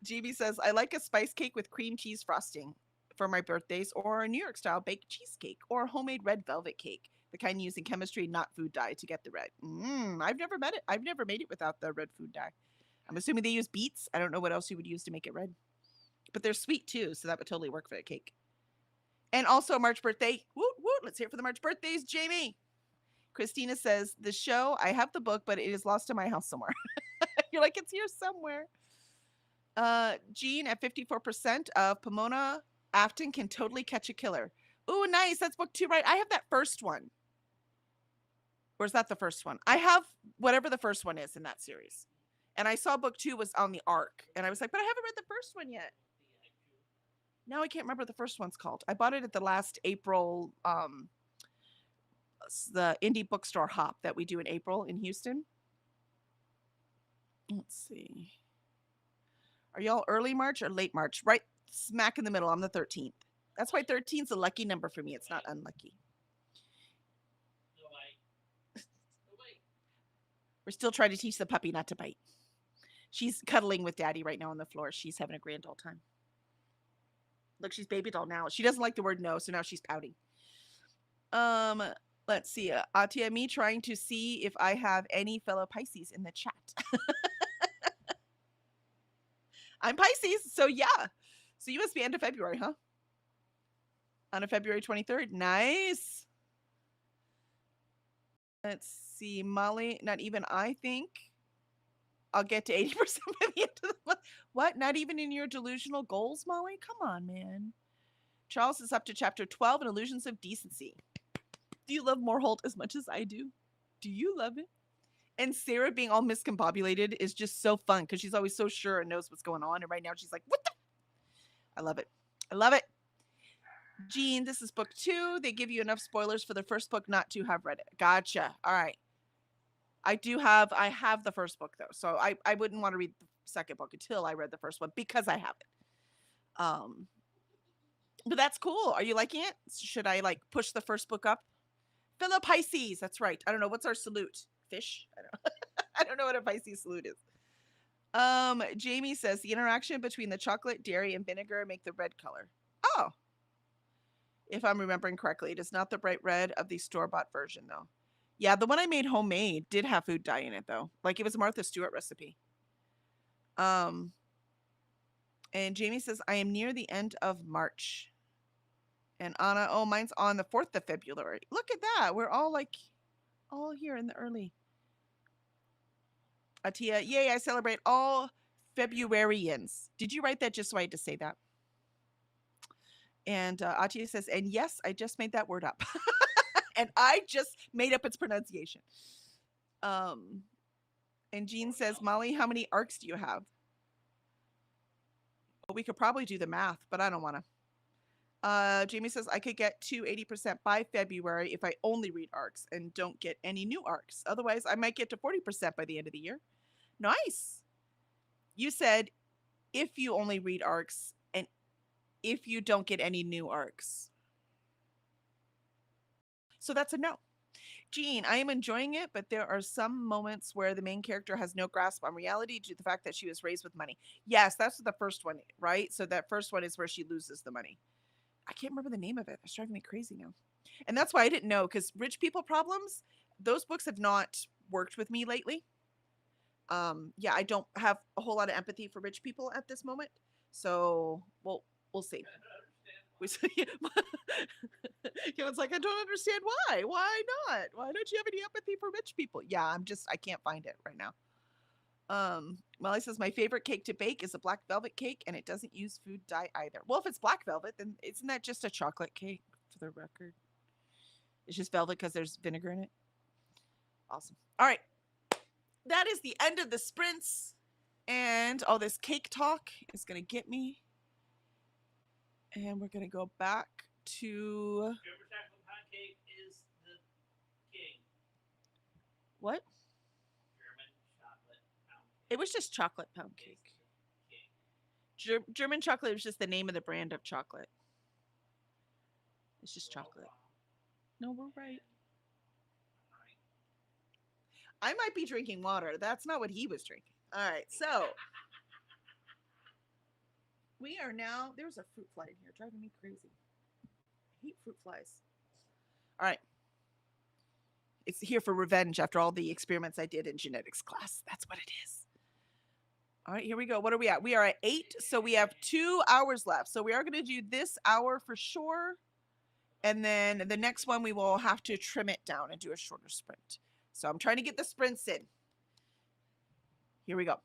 S1: GB says, I like a spice cake with cream cheese frosting for my birthdays, or a New York style baked cheesecake, or homemade red velvet cake, the kind using chemistry, not food dye, to get the red. I've never met it. I've never made it without the red food dye. I'm assuming they use beets. I don't know what else you would use to make it red. But they're sweet too, so that would totally work for a cake. And also a March birthday. Woot, woot. Let's hear it for the March birthdays, Jamie. Christina says, the show, I have the book, but it is lost in my house somewhere. You're like, it's here somewhere. Jean at 54% of Pomona Afton can totally catch a killer. Ooh, nice. That's book 2, right? I have that first one. Or is that the first one? I have whatever the first one is in that series. And I saw book 2 was on the Ark, and I was like, but I haven't read the first one yet. Now I can't remember what the first one's called. I bought it at the last April, the indie bookstore hop that we do in April in Houston. Let's see. Are y'all early March or late March? Right smack in the middle. I'm the 13th. That's why 13 is a lucky number for me. It's not unlucky. We're still trying to teach the puppy not to bite. She's cuddling with daddy right now on the floor. She's having a grand old time. Look, she's baby doll now. She doesn't like the word no, so now she's pouting. Let's see. Atia, me trying to see if I have any fellow Pisces in the chat. I'm Pisces, so yeah. So you must be end of February, huh? On a February 23rd. Nice. Let's see. Molly, not even I think I'll get to 80% by the end of the month. What? Not even in your delusional goals, Molly? Come on, man. Charles is up to chapter 12 in Illusions of Decency. Do you love Moorholt as much as I do? Do you love it? And Sarah being all miscombobulated is just so fun because she's always so sure and knows what's going on. And right now she's like, what the? I love it. I love it. Jean, this is book 2. They give you enough spoilers for the first book not to have read it. Gotcha. All right. I have the first book though. So I wouldn't want to read the second book until I read the first one because I have it. But that's cool. Are you liking it? Should I like push the first book up? Fellow Pisces. That's right. I don't know. What's our salute? Fish? I don't know. I don't know what a Pisces salute is. Jamie says the interaction between the chocolate, dairy, and vinegar make the red color. Oh. If I'm remembering correctly, it is not the bright red of the store-bought version, though. Yeah, the one I made homemade did have food dye in it, though. Like it was a Martha Stewart recipe. And Jamie says, I am near the end of March. And Anna, oh, mine's on the 4th of February. Look at that. We're all here in the early. Atia, yay, I celebrate all Februarians. Did you write that just so I had to say that? And Atia says, and yes, I just made that word up. And I just made up its pronunciation. And Jean says, Molly, how many arcs do you have? Well, we could probably do the math, but I don't want to. Jamie says, I could get to 80% by February if I only read arcs and don't get any new arcs. Otherwise, I might get to 40% by the end of the year. Nice. You said if you only read arcs and if you don't get any new arcs. So that's a no. Jean, I am enjoying it, but there are some moments where the main character has no grasp on reality due to the fact that she was raised with money. Yes, that's the first one, right? So that first one is where she loses the money. I can't remember the name of it. It's driving me crazy now. And that's why I didn't know, because Rich People Problems, those books have not worked with me lately. Yeah, I don't have a whole lot of empathy for rich people at this moment. So we'll see. Kevin's like, I don't understand why. Why not? Why don't you have any empathy for rich people? Yeah, I can't find it right now. Molly says my favorite cake to bake is a black velvet cake, and it doesn't use food dye either. Well, if it's black velvet, then isn't that just a chocolate cake? For the record, it's just velvet because there's vinegar in it. Awesome. All right, that is the end of the sprints, and all this cake talk is gonna get me. And we're gonna go back to.
S2: German chocolate pound cake is the king.
S1: What?
S2: German chocolate pound cake.
S1: It was just chocolate pound cake. German chocolate was just the name of the brand of chocolate. It's just chocolate. No, we're right. I might be drinking water. That's not what he was drinking. All right, so we are now. There's a fruit fly in here driving me crazy. I hate fruit flies. All right. It's here for revenge after all the experiments I did in genetics class. That's what it is. All right, here we go. What are we at? We are at 8, so we have 2 hours left. So we are going to do this hour for sure. And then the next one, we will have to trim it down and do a shorter sprint. So I'm trying to get the sprints in. Here we go.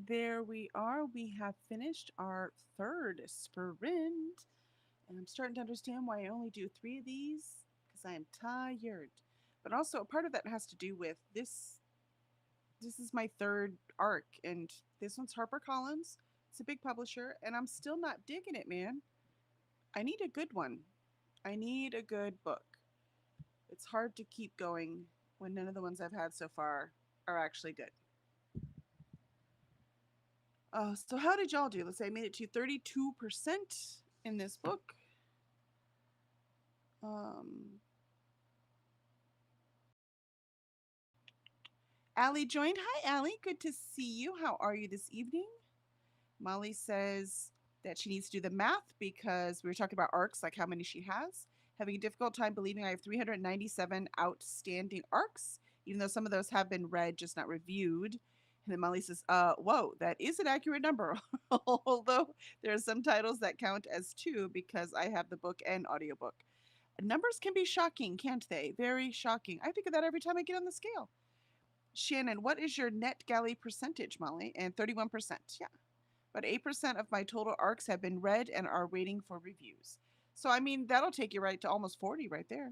S1: there we are. We have finished our third sprint. And I'm starting to understand why I only do 3 of these because I am tired. But also, a part of that has to do with this. This is my third arc, and this one's HarperCollins. It's a big publisher, and I'm still not digging it, man. I need a good one. I need a good book. It's hard to keep going when none of the ones I've had so far are actually good. So how did y'all do? Let's say I made it to 32% in this book. Allie joined. Hi, Allie. Good to see you. How are you this evening? Molly says that she needs to do the math because we were talking about arcs, like how many she has. Having a difficult time believing I have 397 outstanding arcs, even though some of those have been read, just not reviewed. And then Molly says, whoa, that is an accurate number. Although there are some titles that count as 2 because I have the book and audiobook. Numbers can be shocking, can't they? Very shocking. I think of that every time I get on the scale. Shannon, what is your NetGalley percentage, Molly? And 31%. Yeah. But 8% of my total arcs have been read and are waiting for reviews. So, I mean, that'll take you right to almost 40 right there.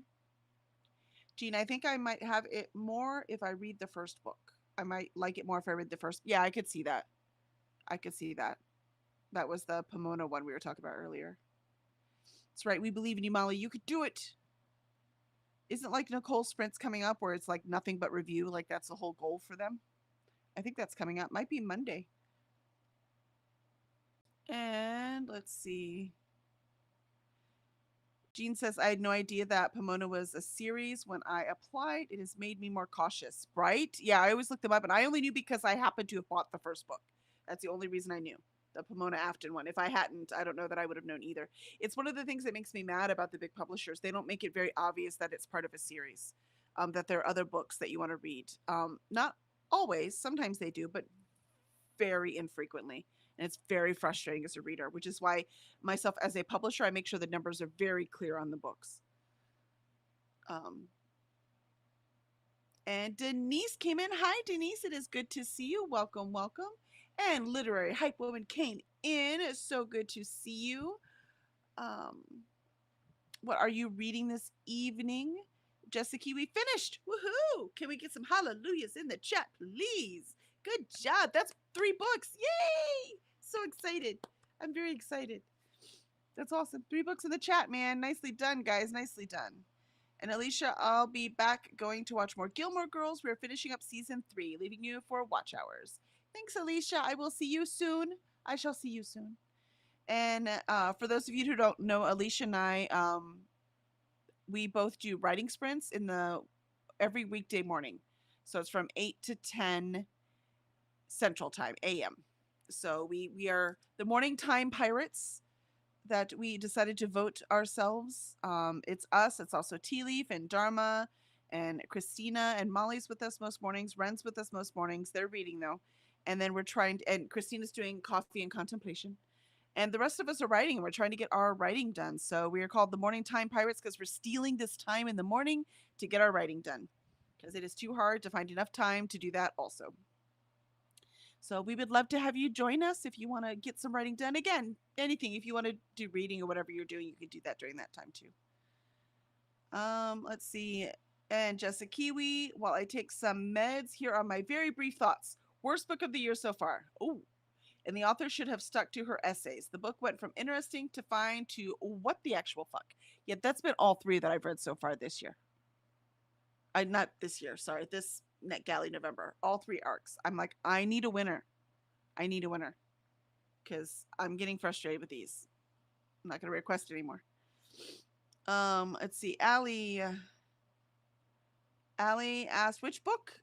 S1: Jean, I think I might have it more if I read the first book. I might like it more if I read the first. Yeah, I could see that. I could see that. That was the Pomona one we were talking about earlier. That's right. We believe in you, Molly. You could do it. Isn't like Nicole Sprint's coming up where it's like nothing but review? Like that's the whole goal for them. I think that's coming up. Might be Monday. And let's see. Jean says, I had no idea that Pomona was a series when I applied. It has made me more cautious, right? Yeah, I always looked them up, and I only knew because I happened to have bought the first book. That's the only reason I knew the Pomona Afton one. If I hadn't, I don't know that I would have known either. It's one of the things that makes me mad about the big publishers. They don't make it very obvious that it's part of a series, that there are other books that you want to read. Not always, sometimes they do, but very infrequently. And it's very frustrating as a reader, which is why myself as a publisher, I make sure the numbers are very clear on the books. And Denise came in. Hi, Denise. It is good to see you. Welcome, welcome. And Literary Hype Woman came in. It's so good to see you. What are you reading this evening? Jessica, we finished. Woohoo! Can we get some hallelujahs in the chat, please? Good job. That's 3 books. Yay! So excited. I'm very excited. That's awesome. 3 books in the chat, man. Nicely done, guys. Nicely done. And Alicia, I'll be back going to watch more Gilmore Girls. We're finishing up season 3, leaving you for watch hours. Thanks, Alicia. I will see you soon. I shall see you soon. And for those of you who don't know, Alicia and I, we both do writing sprints in the every weekday morning. So it's from 8 to 10 Central Time, AM. So we are the morning time pirates that we decided to vote ourselves. It's us. It's also Tea Leaf and Dharma and Christina and Molly's with us most mornings. Ren's with us most mornings. They're reading though. And then we're trying to, and Christina's doing coffee and contemplation. And the rest of us are writing and we're trying to get our writing done. So we are called the Morning Time Pirates because we're stealing this time in the morning to get our writing done. Because it is too hard to find enough time to do that also. So we would love to have you join us if you want to get some writing done. Again, anything. If you want to do reading or whatever you're doing, you can do that during that time too. Let's see. And Jessica Kiwi, while I take some meds, here are my very brief thoughts. Worst book of the year so far. Oh, and the author should have stuck to her essays. The book went from interesting to fine to what the actual fuck. Yet that's been all 3 that I've read so far this year. Not this year, sorry. This NetGalley November. All 3 arcs. I'm like, I need a winner. I need a winner. Because I'm getting frustrated with these. I'm not going to request anymore. Let's see. Allie asked, which book?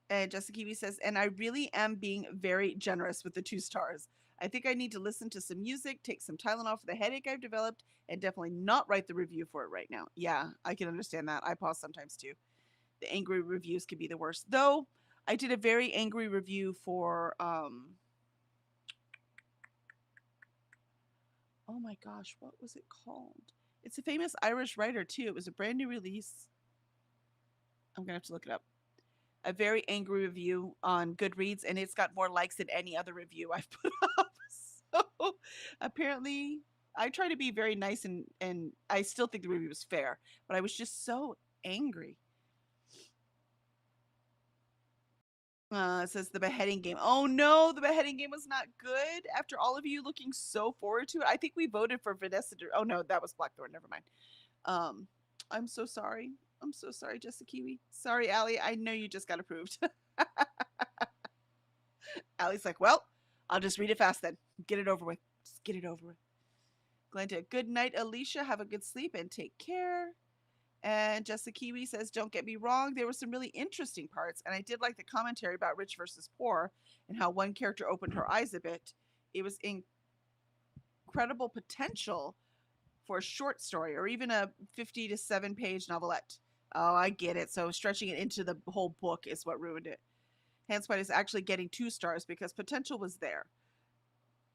S1: And Jessica Kiwi says, and I really am being very generous with the 2 stars. I think I need to listen to some music, take some Tylenol for the headache I've developed, and definitely not write the review for it right now. Yeah, I can understand that. I pause sometimes too. The angry reviews can be the worst. Though, I did a very angry review for, oh my gosh, what was it called? It's a famous Irish writer too. It was a brand new release. I'm going to have to look it up. a very angry review on Goodreads, and it's got more likes than any other review I've put up. So apparently, I try to be very nice, and I still think the review was fair, but I was just so angry. It says the beheading game. Oh no, the beheading game was not good. After all of you looking so forward to it, I think we voted for Vanessa. Oh no, that was Blackthorn. Never mind. Um, I'm so sorry. I'm so sorry, Jessica Kiwi. Sorry, Allie. I know you just got approved. Allie's like, well, I'll just read it fast then. Get it over with. Just get it over with. Glenda, good night, Alicia. Have a good sleep and take care. And Jessica Kiwi says, don't get me wrong, there were some really interesting parts, and I did like the commentary about rich versus poor and how one character opened her eyes a bit. It was incredible potential for a short story or even a 50 to 7 page novelette. Oh, I get it. So stretching it into the whole book is what ruined it. Handspite is actually getting 2 stars because potential was there.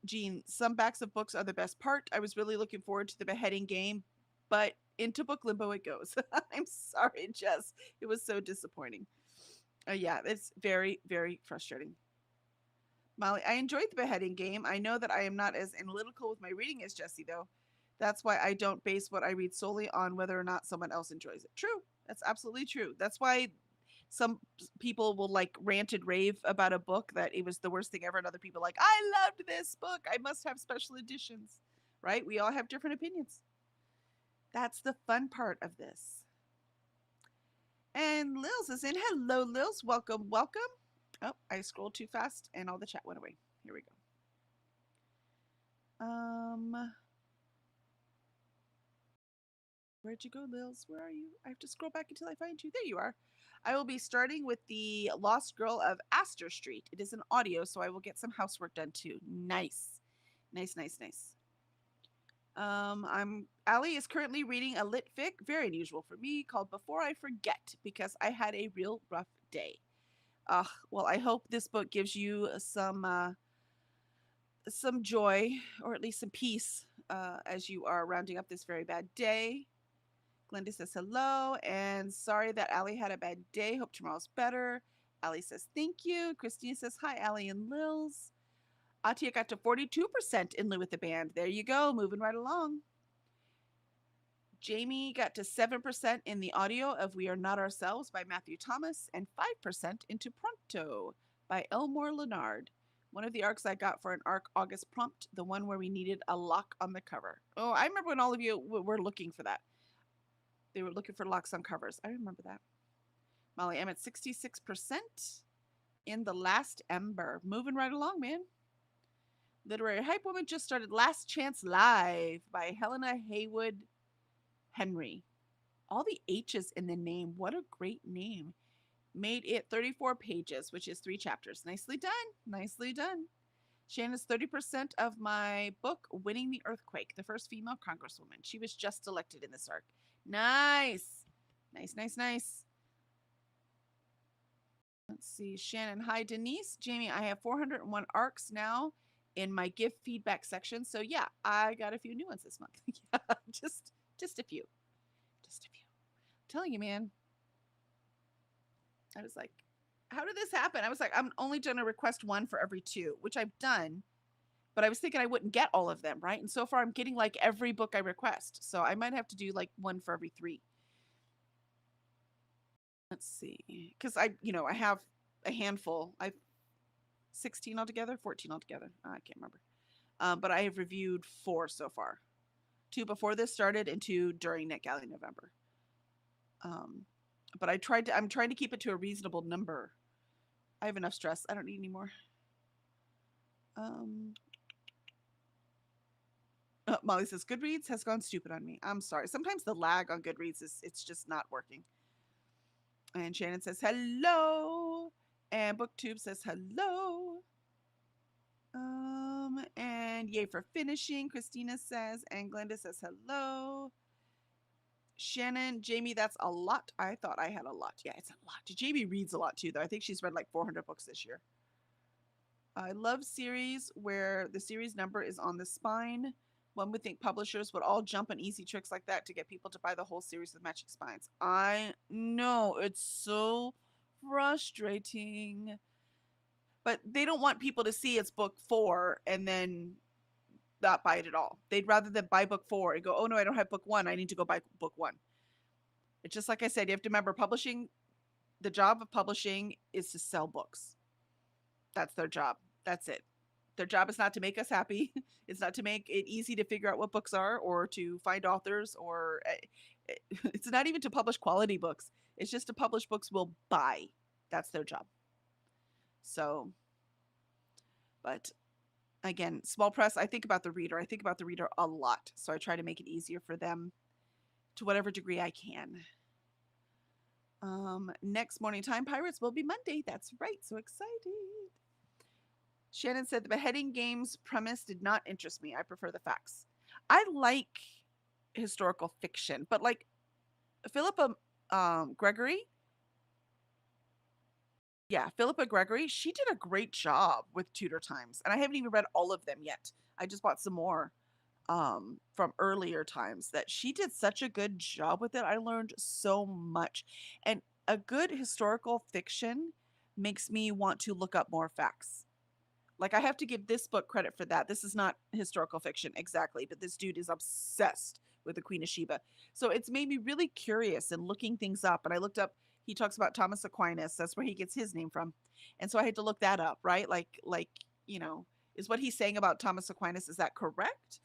S1: Jean, some backs of books are the best part. I was really looking forward to the beheading game, but into book limbo it goes. I'm sorry, Jess. It was so disappointing. Yeah, it's very, very frustrating. Molly, I enjoyed the beheading game. I know that I am not as analytical with my reading as Jessie, though. That's why I don't base what I read solely on whether or not someone else enjoys it. True. That's absolutely true. That's why some people will like rant and rave about a book that it was the worst thing ever, and other people like, I loved this book. I must have special editions. Right? We all have different opinions. That's the fun part of this. And Lils is in. Hello, Lils. Welcome, welcome. Oh, I scrolled too fast and all the chat went away. Here we go. Where'd you go, Lils? Where are you? I have to scroll back until I find you. There you are. I will be starting with the Lost Girl of Astor Street. It is an audio, so I will get some housework done too. Nice. Nice, nice, nice. Allie is currently reading a lit fic, very unusual for me, called Before I Forget, because I had a real rough day. Well, I hope this book gives you some joy, or at least some peace, as you are rounding up this very bad day. Glenda says hello, and sorry that Allie had a bad day. Hope tomorrow's better. Allie says thank you. Christina says hi, Allie and Lils. Atia got to 42% in lieu with the band. There you go, moving right along. Jamie got to 7% in the audio of We Are Not Ourselves by Matthew Thomas and 5% into Pronto by Elmore Leonard. One of the arcs I got for an arc August prompt, the one where we needed a lock on the cover. Oh, I remember when all of you were looking for that. They were looking for locks on covers. I remember that. Molly, I'm at 66% in The Last Ember. Moving right along, man. Literary Hype Woman just started Last Chance Live by Helena Haywood Henry. All the H's in the name. What a great name. Made it 34 pages, which is 3 chapters. Nicely done. Nicely done. Shannon's 30% of my book, Winning the Earthquake, the first female congresswoman. She was just elected in this arc. Nice. Nice, nice, nice. Let's see. Shannon, hi, Denise. Jamie, I have 401 arcs now in my gift feedback section. So yeah, I got a few new ones this month. Yeah, just a few. Just a few. I'm telling you, man. I was like, how did this happen? I was like, I'm only going to request one for every 2, which I've done. But I was thinking I wouldn't get all of them, right? And so far I'm getting like every book I request. So I might have to do like one for every 3. Let's see. Because I have a handful. I've 16 altogether, 14 altogether. I can't remember. But I have reviewed 4 so far. 2 before this started and 2 during NetGalley November. But I'm trying to keep it to a reasonable number. I have enough stress. I don't need any more. Molly says Goodreads has gone stupid on me. I'm sorry. Sometimes the lag on Goodreads it's just not working. And Shannon says hello. And BookTube says hello. And yay for finishing, Christina says, and Glenda says hello. Shannon, Jamie, that's a lot. I thought I had a lot. Yeah, it's a lot. Jamie reads a lot too, though. I think she's read like 400 books this year. I love series where the series number is on the spine. One would think publishers would all jump on easy tricks like that to get people to buy the whole series with matching spines. I know, it's so frustrating. But they don't want people to see it's book 4 and then not buy it at all. They'd rather than buy book 4 and go, oh no, I don't have book 1. I need to go buy book 1. It's just like I said, you have to remember publishing, the job of publishing is to sell books. That's their job. That's it. Their job is not to make us happy. It's not to make it easy to figure out what books are or to find authors, or it's not even to publish quality books. It's just to publish books we'll buy. That's their job. So, but again, small press, I think about the reader. I think about the reader a lot. So I try to make it easier for them to whatever degree I can. Next Morning Time Pirates will be Monday. That's right. So excited. Shannon said the beheading game's premise did not interest me. I prefer the facts. I like historical fiction, but like Philippa Gregory. Yeah, Philippa Gregory, she did a great job with Tudor Times. And I haven't even read all of them yet. I just bought some more from earlier times that she did such a good job with it. I learned so much. And a good historical fiction makes me want to look up more facts. Like, I have to give this book credit for that. This is not historical fiction exactly, but this dude is obsessed with the Queen of Sheba. So it's made me really curious and looking things up. And I looked up, he talks about Thomas Aquinas. That's where he gets his name from. And so I had to look that up, right? Like, you know, is what he's saying about Thomas Aquinas, is that correct?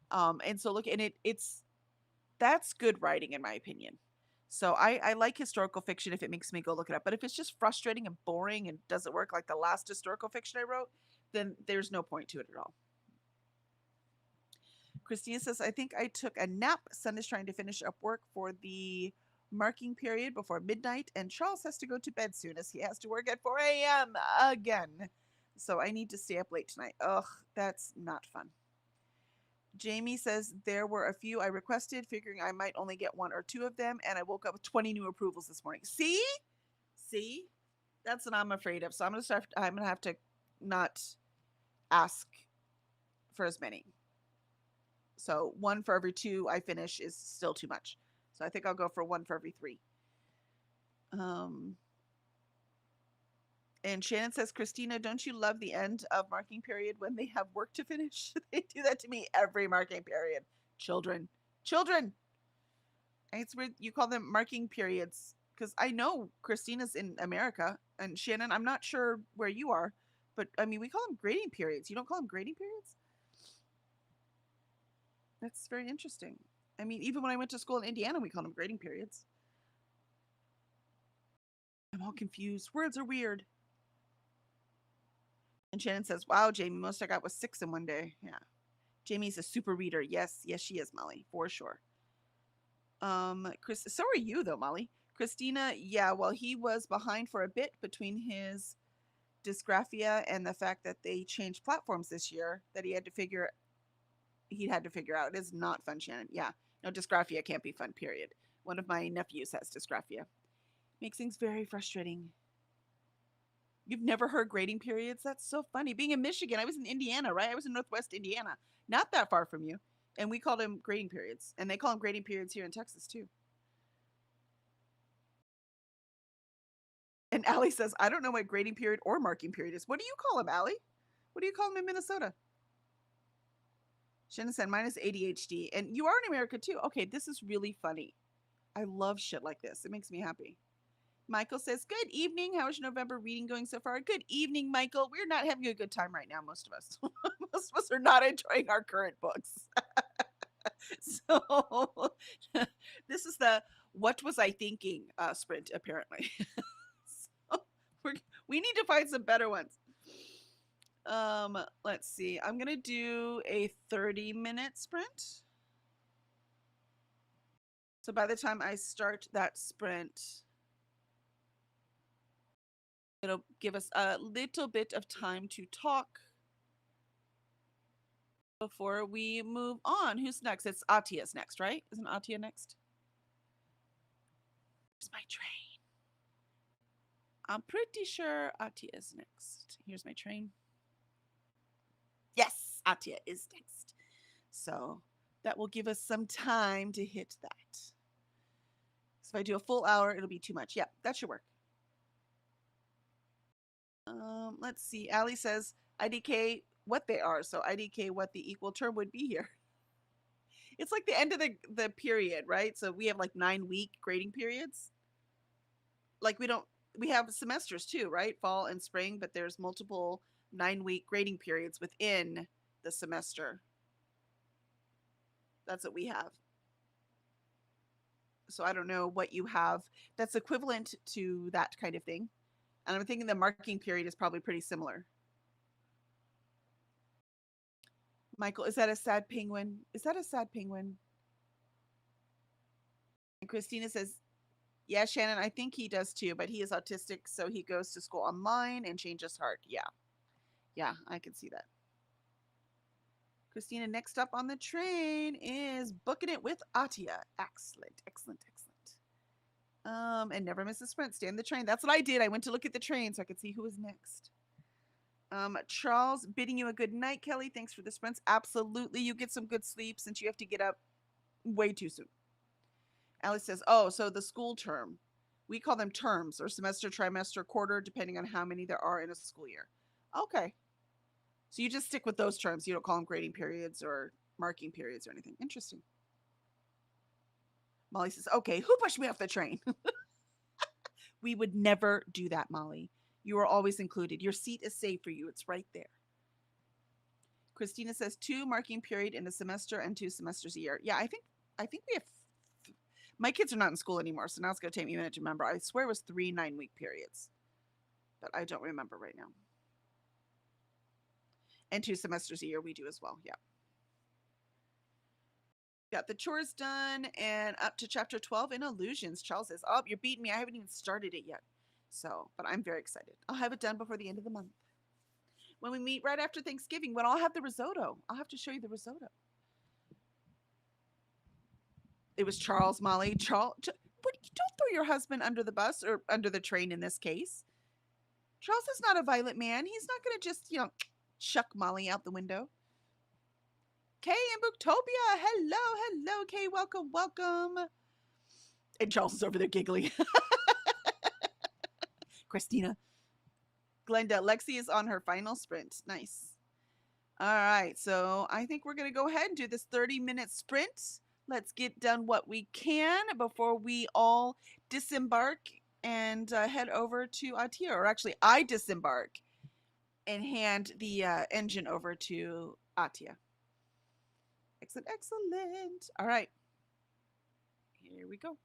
S1: And so look, and that's good writing in my opinion. So I like historical fiction if it makes me go look it up. But if it's just frustrating and boring and doesn't work like the last historical fiction I wrote, then there's no point to it at all. Christina says, I think I took a nap. Son is trying to finish up work for the marking period before midnight, and Charles has to go to bed soon as he has to work at 4 a.m. again. So I need to stay up late tonight. Ugh, that's not fun. Jamie says, there were a few I requested, figuring I might only get 1 or 2 of them, and I woke up with 20 new approvals this morning. See? That's what I'm afraid of. So I'm gonna have to not ask for as many. So 1 for every 2 I finish is still too much. So I think I'll go for 1 for every 3. And Shannon says, Christina, don't you love the end of marking period when they have work to finish? They do that to me every marking period. Children. And it's weird you call them marking periods, because I know Christina's in America, and Shannon, I'm not sure where you are, but I mean, we call them grading periods. You don't call them grading periods? That's very interesting. I mean, even when I went to school in Indiana, we called them grading periods. I'm all confused. Words are weird. And Shannon says, wow, Jamie, most I got was 6 in one day. Yeah. Jamie's a super reader. Yes, she is, Molly, for sure. Chris, so are you though, Molly. Christina, yeah, well, he was behind for a bit between his dysgraphia and the fact that they changed platforms this year that he had to figure out. It is not fun, Shannon. Yeah. No, dysgraphia can't be fun, period. One of my nephews has dysgraphia. Makes things very frustrating. You've never heard grading periods? That's so funny. Being in Michigan, I was in Indiana, right? I was in Northwest Indiana, not that far from you. And we called them grading periods. And they call them grading periods here in Texas, too. And Allie says, I don't know what grading period or marking period is. What do you call them, Allie? What do you call them in Minnesota? Shannon said, mine is ADHD. And you are in America, too. Okay, this is really funny. I love shit like this. It makes me happy. Michael says, good evening. How is your November reading going so far? Good evening, Michael. We're not having a good time right now, most of us. Most of us are not enjoying our current books. So this is the what was I thinking sprint, apparently. So we need to find some better ones. Let's see. I'm going to do a 30-minute sprint. So by the time I start that sprint, it'll give us a little bit of time to talk before we move on. Who's next? It's Atia's next, right? Isn't Atia next? Here's my train. I'm pretty sure Atia is next. Here's my train. Yes, Atia is next. So that will give us some time to hit that. So if I do a full hour, it'll be too much. Yeah, that should work. Let's see. Allie says IDK what they are. So IDK what the equal term would be here. It's like the end of the period, right? So we have like 9-week grading periods. Like we have semesters too, right? Fall and spring, but there's multiple 9-week grading periods within the semester. That's what we have. So I don't know what you have that's equivalent to that kind of thing. And I'm thinking the marking period is probably pretty similar. Michael, is that a sad penguin? Is that a sad penguin? And Christina says, yeah, Shannon, I think he does too, but he is autistic, so he goes to school online and changes heart. Yeah. Yeah, I can see that. Christina, next up on the train is Booking It with Atia. Excellent, excellent, excellent. And never miss a sprint. Stay on the train. That's what I did. I went to look at the train so I could see who was next. Charles, bidding you a good night, Kelly. Thanks for the sprints. Absolutely. You get some good sleep since you have to get up way too soon. Alice says, oh, so the school term. We call them terms or semester, trimester, quarter, depending on how many there are in a school year. Okay. So you just stick with those terms. You don't call them grading periods or marking periods or anything. Interesting. Molly says, okay, who pushed me off the train? We would never do that, Molly. You are always included. Your seat is safe for you. It's right there. Christina says 2 marking period in a semester and 2 semesters a year. Yeah, I think we have. My kids are not in school anymore, so now it's going to take me a minute to remember. I swear it was 3 9-week periods, but I don't remember right now. And 2 semesters a year we do as well. Yeah. Got the chores done and up to chapter 12 in illusions. Charles says, oh, you're beating me. I haven't even started it yet. So, but I'm very excited. I'll have it done before the end of the month. When we meet right after Thanksgiving, when I'll have the risotto. I'll have to show you the risotto. It was Charles, Molly. Charles, but don't throw your husband under the bus or under the train in this case. Charles is not a violent man. He's not going to just, chuck Molly out the window. Kay and Booktopia. Hello, hello, Kay. Welcome, welcome. And Charles is over there giggling. Christina. Glenda, Lexi is on her final sprint. Nice. All right, so I think we're going to go ahead and do this 30-minute sprint. Let's get done what we can before we all disembark and head over to Atia. Or actually, I disembark and hand the engine over to Atia. Excellent, excellent. All right, here we go.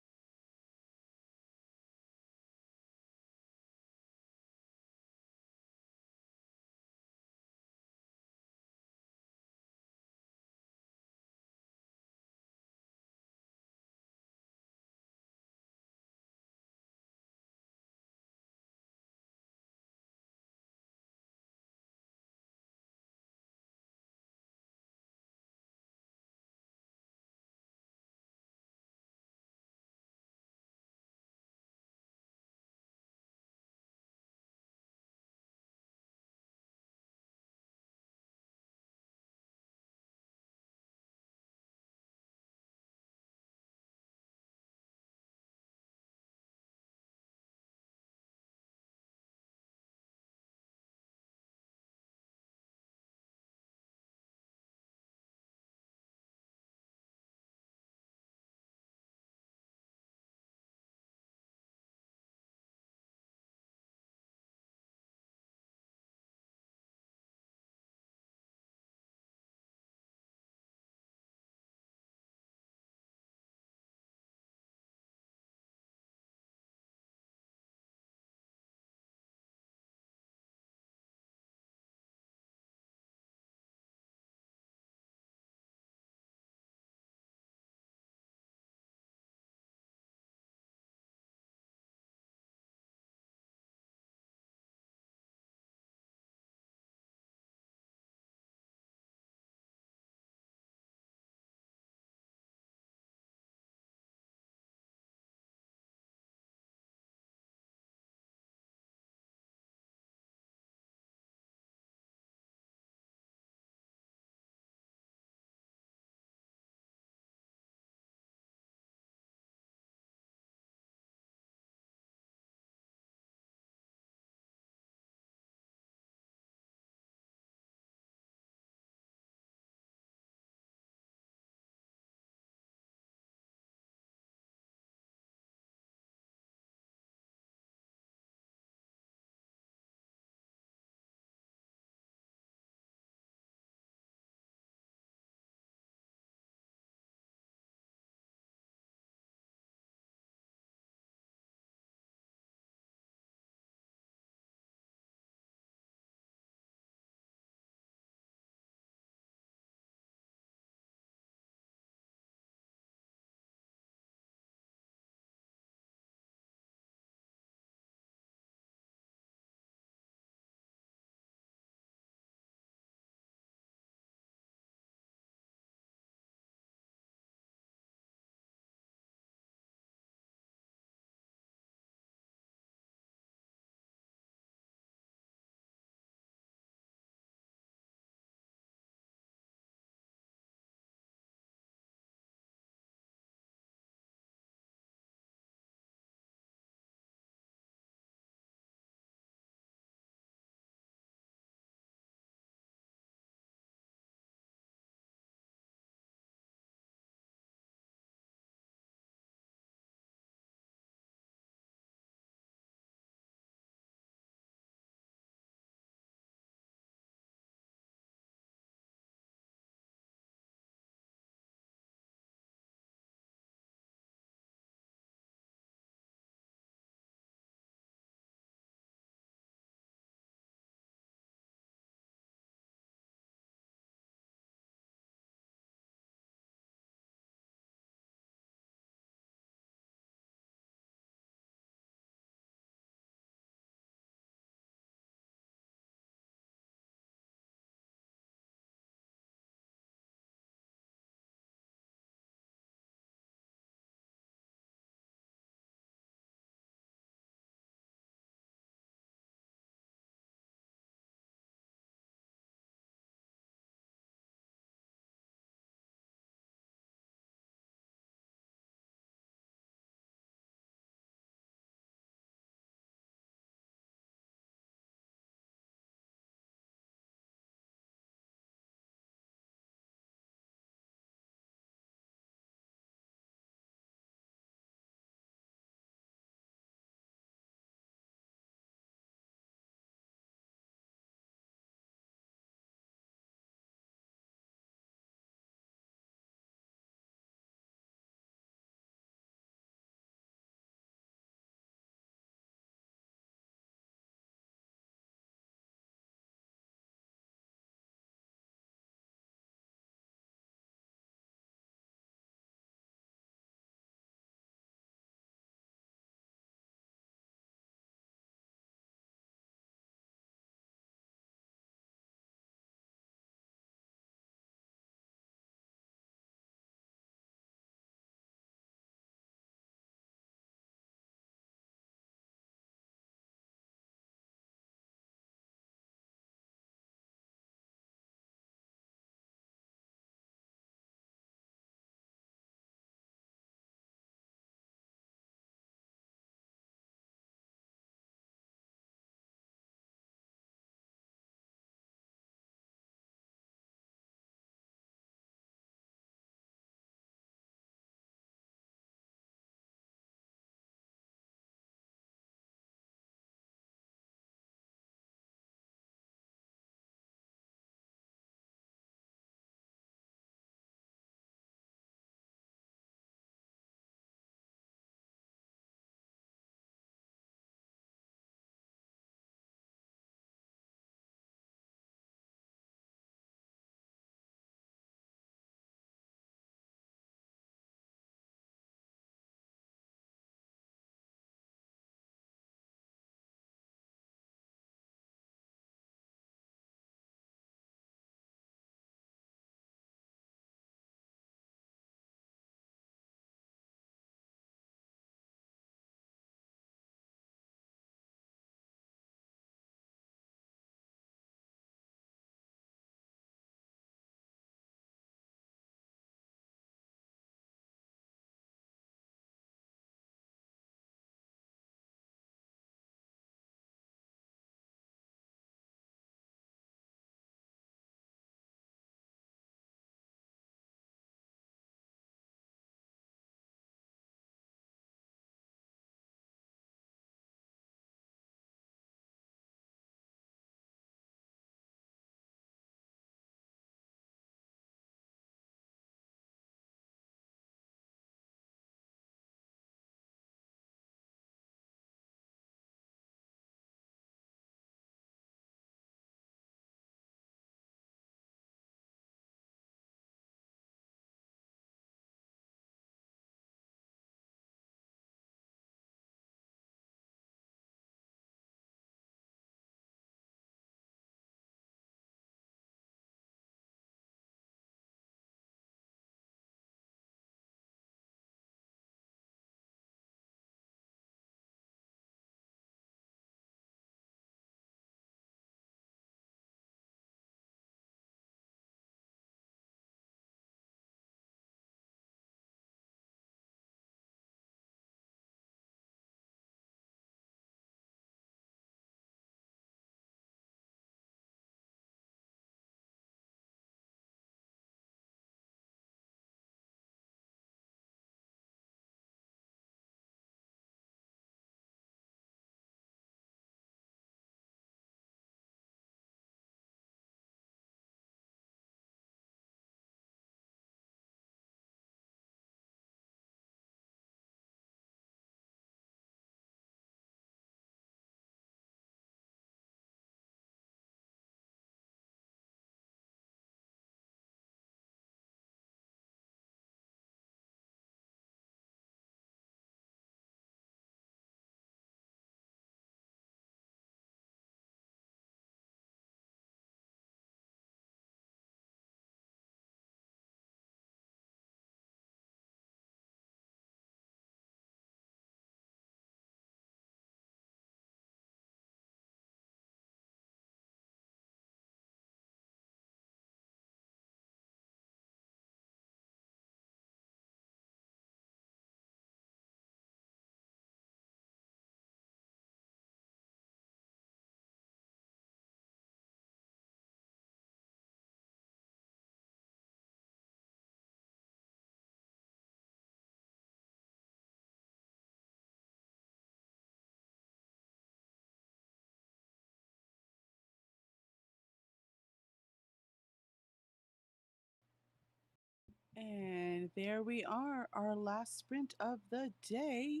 S1: And there we are, our last sprint of the day.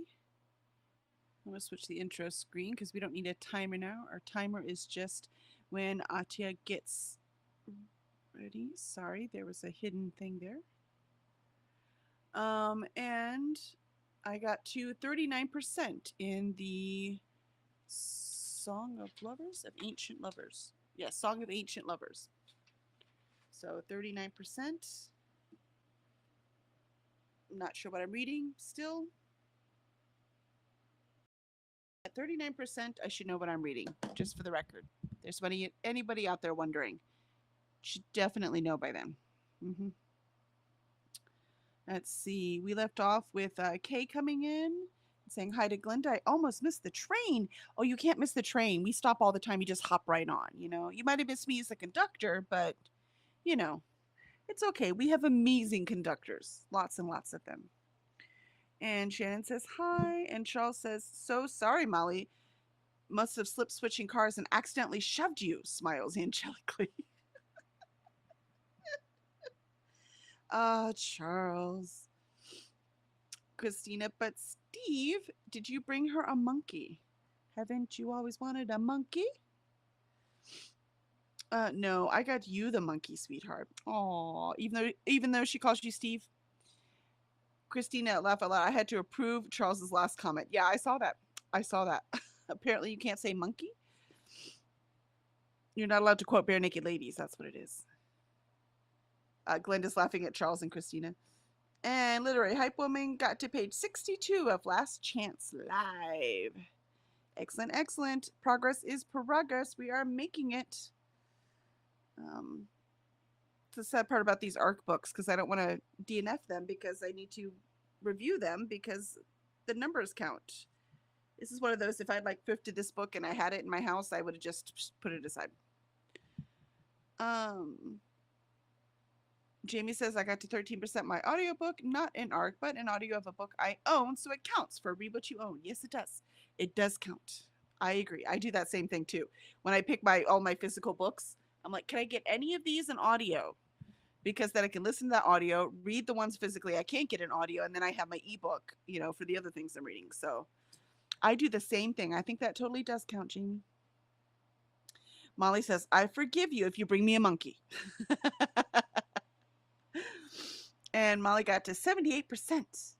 S1: I'm going to switch the intro screen because we don't need a timer now. Our timer is just when Atia gets ready. Sorry, there was a hidden thing there. And I got to 39% in the Song of Lovers, of Ancient Lovers. Yes, Song of Ancient Lovers. So 39%. I'm not sure what I'm reading still. At 39%, I should know what I'm reading, just for the record. There's anybody out there wondering. Should definitely know by then. Let's see. We left off with Kay coming in, saying hi to Glenda. I almost missed the train. Oh, you can't miss the train. We stop all the time. You just hop right on. You know, you might have missed me as a conductor, but you know, it's okay. We have amazing conductors, lots and lots of them. And Shannon says hi, and Charles says, "So sorry, Molly. Must have slipped switching cars and accidentally shoved you." Smiles angelically. Ah, Charles. Christina, but Steve, did you bring her a monkey? Haven't you always wanted a monkey? No, I got you the monkey, sweetheart. Aw, even though she calls you Steve. Christina, laugh out loud. I had to approve Charles's last comment. Yeah, I saw that. I saw that. Apparently you can't say monkey. You're not allowed to quote Bare Naked Ladies. That's what it is. Glenda's laughing at Charles and Christina. And Literary Hype Woman got to page 62 of Last Chance Live. Excellent, excellent. Progress is progress. We are making it. The sad part about these ARC books, because I don't want to DNF them because I need to review them because the numbers count. This is one of those, if I'd like thrifted this book and I had it in my house, I would have just put it aside. Jamie says I got to 13% my audiobook, not an ARC, but an audio of a book I own, so it counts for read what you own. Yes, it does. It does count. I agree. I do that same thing too. When I pick all my physical books, I'm like, can I get any of these in audio? Because then I can listen to that audio, read the ones physically I can't get in audio, and then I have my ebook, for the other things I'm reading. So I do the same thing. I think that totally does count, Jamie. Molly says, I forgive you if you bring me a monkey. And Molly got to 78%.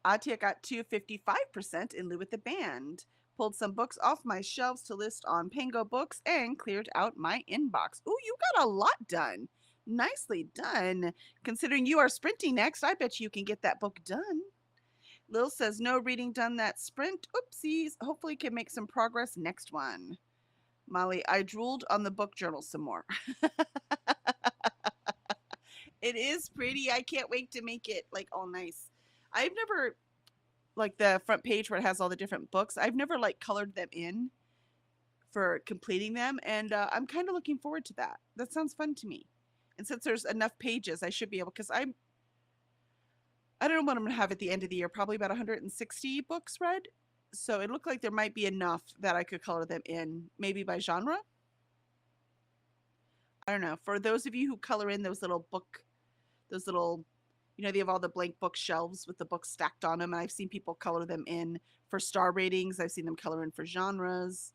S1: Atia got to 55% in lieu with the band. Pulled some books off my shelves to list on Pango Books and cleared out my inbox. Ooh, you got a lot done. Nicely done. Considering you are sprinting next, I bet you can get that book done. Lil says no reading done that sprint. Oopsies. Hopefully can make some progress next one. Molly, I drooled on the book journal some more. It is pretty. I can't wait to make it like all nice. I've never, like the front page where it has all the different books, I've never like colored them in for completing them. And I'm kind of looking forward to that. That sounds fun to me. And since there's enough pages, I should be able, because I don't know what I'm going to have at the end of the year, probably about 160 books read. So it looked like there might be enough that I could color them in, maybe by genre. I don't know. For those of you who color in those little, they have all the blank book shelves with the books stacked on them. And I've seen people color them in for star ratings. I've seen them color in for genres.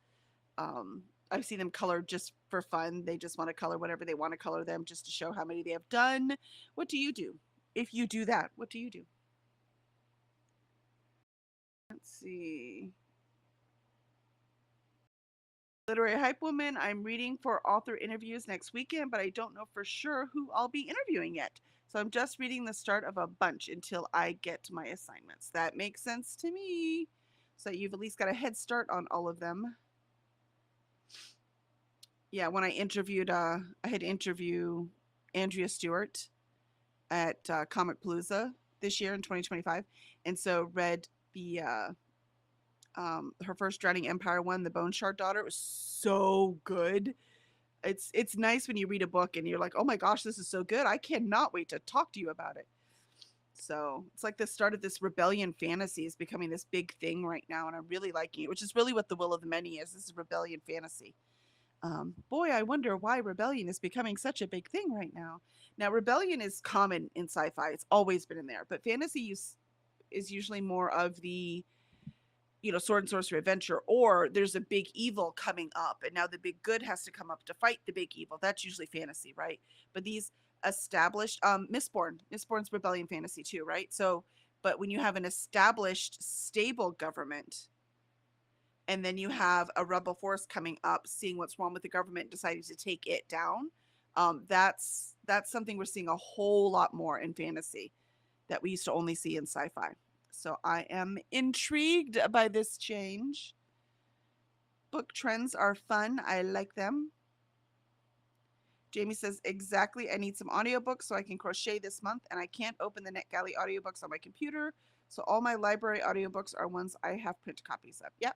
S1: I've seen them color just for fun. They just want to color whatever they want to color them just to show how many they have done. What do you do? If you do that, what do you do? Let's see. Literary Hype Woman, I'm reading for author interviews next weekend, but I don't know for sure who I'll be interviewing yet. So I'm just reading the start of a bunch until I get to my assignments. That makes sense to me. So you've at least got a head start on all of them. Yeah, when I interviewed, I had to interview Andrea Stewart at Comic Palooza this year in 2025. And so read the her first Drowning Empire one, The Bone Shard Daughter. It was so good. It's nice when you read a book and you're like, oh my gosh, this is so good. I cannot wait to talk to you about it. So it's like the start of this rebellion fantasy is becoming this big thing right now, and I'm really liking it, which is really what The Will of the Many is. This is rebellion fantasy. Boy, I wonder why rebellion is becoming such a big thing right now. Now, rebellion is common in sci-fi; it's always been in there, but fantasy is usually more of the sword and sorcery adventure, or there's a big evil coming up and now the big good has to come up to fight the big evil. That's usually fantasy, right? But these established Mistborn's rebellion fantasy too, right? So but when you have an established stable government and then you have a rebel force coming up seeing what's wrong with the government, deciding to take it down, that's something we're seeing a whole lot more in fantasy that we used to only see in sci-fi. So I am intrigued by this change. Book trends are fun. I like them. Jamie says, exactly. I need some audiobooks so I can crochet this month, and I can't open the NetGalley audiobooks on my computer. So all my library audiobooks are ones I have print copies of. Yep.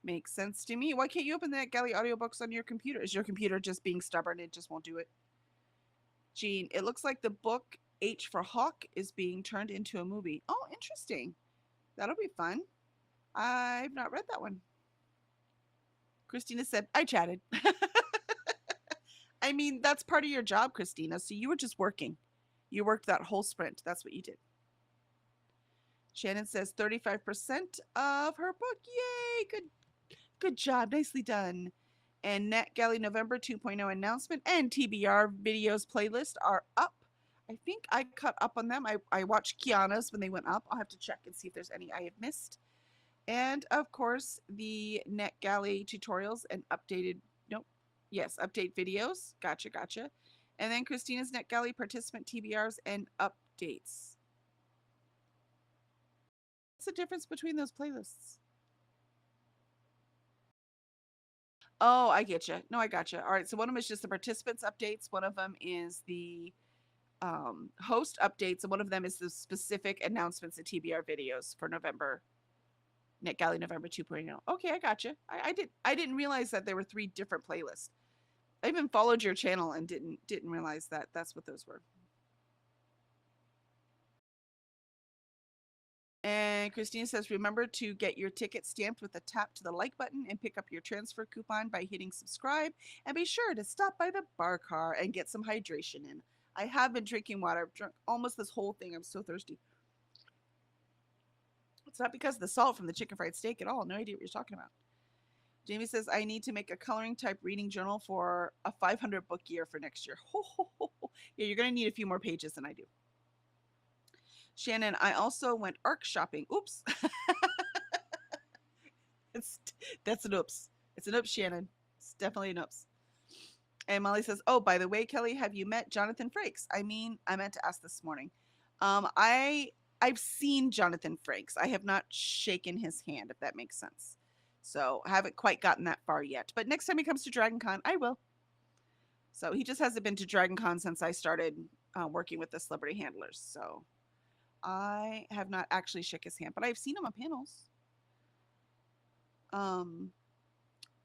S1: Makes sense to me. Why can't you open the NetGalley audiobooks on your computer? Is your computer just being stubborn? It just won't do it. Jean, it looks like the book H for Hawk is being turned into a movie. Oh, interesting. That'll be fun. I've not read that one. Christina said, I chatted. I mean, that's part of your job, Christina. So you were just working. You worked that whole sprint. That's what you did. Shannon says 35% of her book. Yay! Good job. Nicely done. And NetGalley November 2.0 announcement and TBR videos playlist are up. I think I caught up on them. I watched Kiana's when they went up. I'll have to check and see if there's any I have missed. And of course, the NetGalley tutorials and update videos. Gotcha. And then Christina's NetGalley participant TBRs and updates. What's the difference between those playlists? Oh, I get you. No, I got you. All right. So one of them is just the participants updates. One of them is the host updates. And one of them is the specific announcements and TBR videos for November. NetGalley November 2.0. Okay, I got you. I didn't realize that there were 3 different playlists. I even followed your channel and didn't realize that that's what those were. And Christina says, remember to get your ticket stamped with a tap to the like button and pick up your transfer coupon by hitting subscribe. And be sure to stop by the bar car and get some hydration in. I have been drinking water. I've drunk almost this whole thing. I'm so thirsty. It's not because of the salt from the chicken fried steak at all. No idea what you're talking about. Jamie says, I need to make a coloring type reading journal for a 500 book year for next year. Yeah, you're going to need a few more pages than I do. Shannon, I also went ARC shopping. Oops. That's an oops. It's an oops, Shannon. It's definitely an oops. And Molly says, oh, by the way, Kelly, have you met Jonathan Frakes? I mean, I meant to ask this morning. I've seen Jonathan Frakes. I have not shaken his hand, if that makes sense. So I haven't quite gotten that far yet. But next time he comes to DragonCon, I will. So he just hasn't been to DragonCon since I started working with the celebrity handlers. So I have not actually shook his hand, but I've seen him on panels.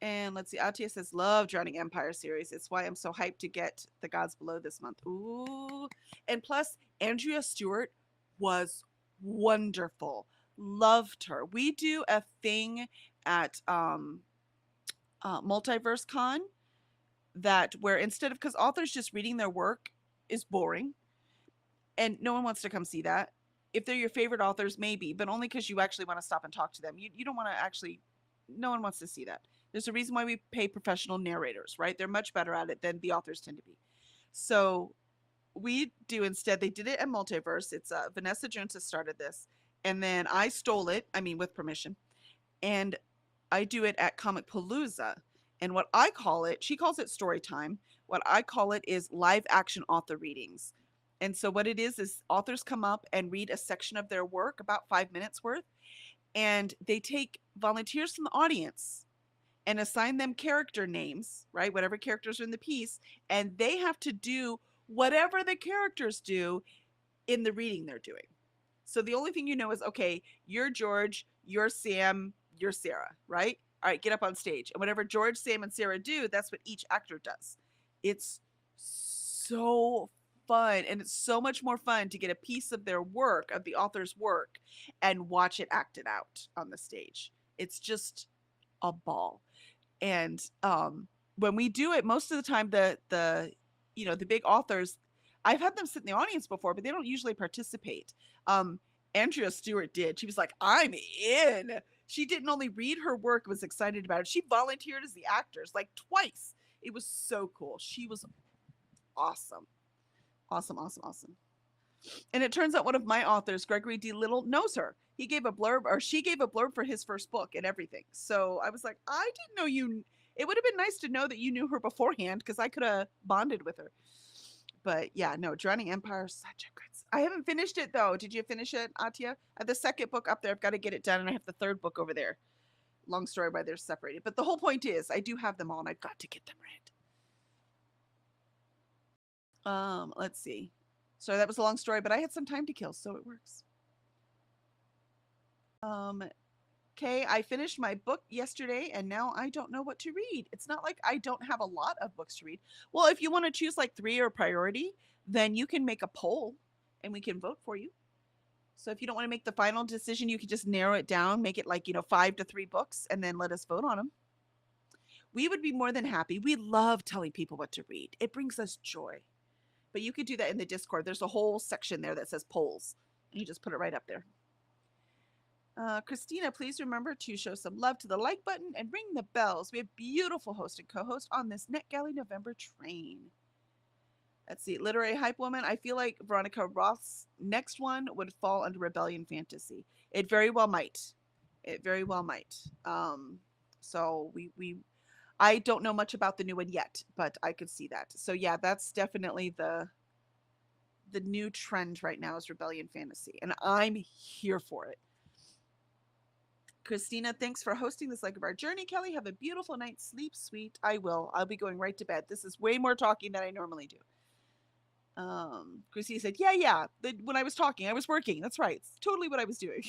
S1: And let's see, Atia says, love Drowning Empire series. It's why I'm so hyped to get The Gods Below this month. Ooh. And plus, Andrea Stewart was wonderful. Loved her. We do a thing at Multiverse Con that where instead of, because authors just reading their work is boring and no one wants to come see that. If they're your favorite authors, maybe, but only because you actually want to stop and talk to them. You don't want to actually, no one wants to see that. There's a reason why we pay professional narrators, right? They're much better at it than the authors tend to be. So we do instead, they did it at Multiverse. It's Vanessa Jones has started this. And then I stole it, I mean, with permission. And I do it at Comic Palooza. And what I call it, she calls it story time. What I call it is live action author readings. And so what it is authors come up and read a section of their work, about 5 minutes worth. And they take volunteers from the audience and assign them character names, right? Whatever characters are in the piece. And they have to do whatever the characters do in the reading they're doing. So the only thing you know is, okay, you're George, you're Sam, you're Sarah, right? All right, get up on stage. And whatever George, Sam, and Sarah do, that's what each actor does. It's so fun. And it's so much more fun to get a piece of their work, of the author's work, and watch it acted out on the stage. It's just a ball. And when we do it, most of the time, the big authors, I've had them sit in the audience before, but they don't usually participate. Andrea Stewart did. She was like, I'm in. She didn't only read her work, was excited about it. She volunteered as the actors like twice. It was so cool. She was awesome. Awesome, awesome, awesome. And it turns out one of my authors, Gregory D. Little, knows her. He gave a blurb, or she gave a blurb for his first book and everything. So I was like, I didn't know you. It would have been nice to know that you knew her beforehand because I could have bonded with her. But yeah, no, Drowning Empire is such a good. I haven't finished it though. Did you finish it, Atia? I have the second book up there. I've got to get it done, and I have the third book over there. Long story why they're separated. But the whole point is, I do have them all, and I've got to get them read. Let's see. So that was a long story, but I had some time to kill, so it works. Okay, I finished my book yesterday, and now I don't know what to read. It's not like I don't have a lot of books to read. Well, if you want to choose like 3 or priority, then you can make a poll, and we can vote for you. So if you don't want to make the final decision, you can just narrow it down, make it like, 5 to 3 books, and then let us vote on them. We would be more than happy. We love telling people what to read. It brings us joy. But you could do that in the Discord. There's a whole section there that says polls. And you just put it right up there. Christina, please remember to show some love to the like button and ring the bells. We have beautiful host and co-host on this NetGalley November train. Let's see. Literary Hype Woman. I feel like Veronica Roth's next one would fall under Rebellion Fantasy. It very well might. It very well might. So I don't know much about the new one yet, but I could see that. So yeah, that's definitely the new trend right now is Rebellion Fantasy, and I'm here for it. Christina, thanks for hosting this leg of our journey. Kelly, have a beautiful night. Sleep sweet. I will. I'll be going right to bed. This is way more talking than I normally do. Christina said, yeah. When I was talking, I was working. That's right. It's totally what I was doing.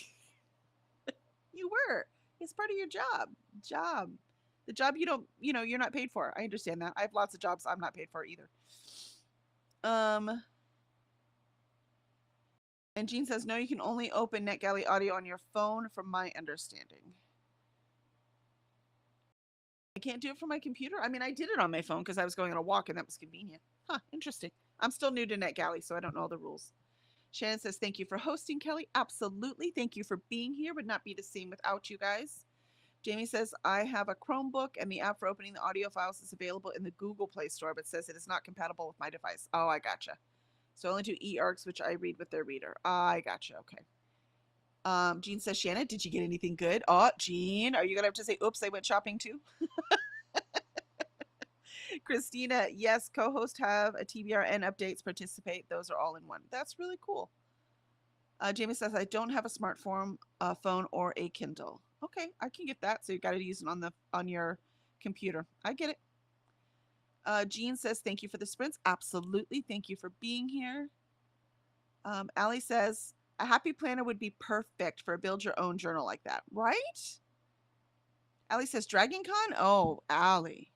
S1: You were. It's part of your job. The job you don't, you're not paid for. I understand that. I have lots of jobs I'm not paid for either. And Jean says, no, you can only open NetGalley audio on your phone from my understanding. I can't do it from my computer? I mean, I did it on my phone because I was going on a walk and that was convenient. Huh, interesting. I'm still new to NetGalley, so I don't know the rules. Shannon says, thank you for hosting, Kelly. Absolutely. Thank you for being here. Would not be the same without you guys. Jamie says, I have a Chromebook and the app for opening the audio files is available in the Google Play Store, but says it is not compatible with my device. Oh, I gotcha. So I only do eArcs, which I read with their reader. I gotcha. Okay. Jean says, Shannon, did you get anything good? Oh, Jean, are you going to have to say, oops, I went shopping too? Christina, yes, co-host have a TBRN updates, participate. Those are all in one. That's really cool. Jamie says, I don't have a smartphone, phone, or a Kindle. Okay, I can get that. So you got to use it on your computer. I get it. Jean says, thank you for the sprints. Absolutely. Thank you for being here. Allie says, a happy planner would be perfect for a build your own journal like that, right? Allie says, Dragon Con? Oh, Allie,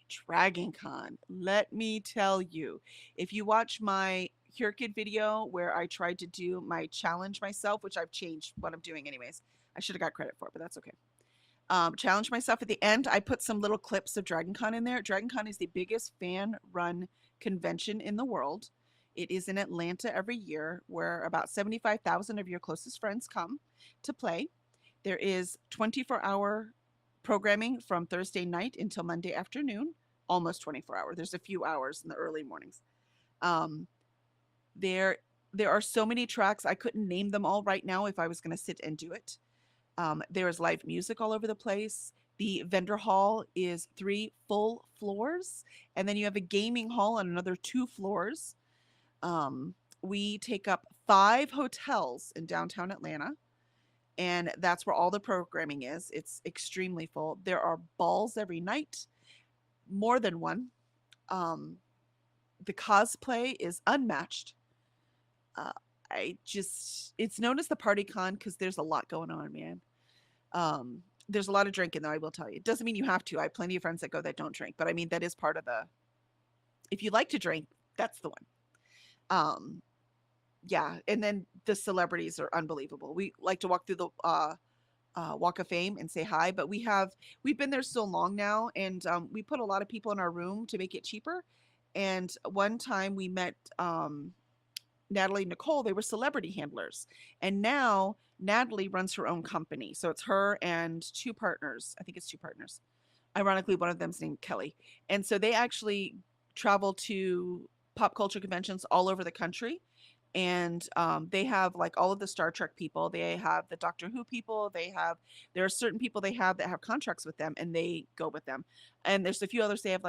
S1: Dragon Con. Let me tell you, if you watch my Kid video where I tried to do my challenge myself, which I've changed what I'm doing anyways. I should have got credit for it, but that's okay. Challenge myself at the end. I put some little clips of Dragon Con in there. Dragon Con is the biggest fan-run convention in the world. It is in Atlanta every year where about 75,000 of your closest friends come to play. There is 24-hour programming from Thursday night until Monday afternoon, almost 24 hours. There's a few hours in the early mornings. There are so many tracks. I couldn't name them all right now if I was going to sit and do it. There is live music all over the place. The vendor hall is 3 full floors, and then you have a gaming hall on another 2 floors. We take up 5 hotels in downtown Atlanta, and that's where all the programming is. It's extremely full. There are balls every night, more than one. The cosplay is unmatched. It's known as the party con because there's a lot going on, man. There's a lot of drinking, though, I will tell you. It doesn't mean you have to. I have plenty of friends that go that don't drink, but I mean, that is part of if you like to drink, that's the one. Yeah, and then the celebrities are unbelievable. We like to walk through Walk of Fame and say hi. But we've been there so long now, and we put a lot of people in our room to make it cheaper. And one time we met Natalie and Nicole. They were celebrity handlers, and now Natalie runs her own company. So it's her and two partners. I think it's two partners. Ironically, one of them's named Kelly, and so they actually travel to pop culture conventions all over the country. And they have like all of the Star Trek people. They have the Doctor Who people. There are certain people they have that have contracts with them, and they go with them. And there's a few others they have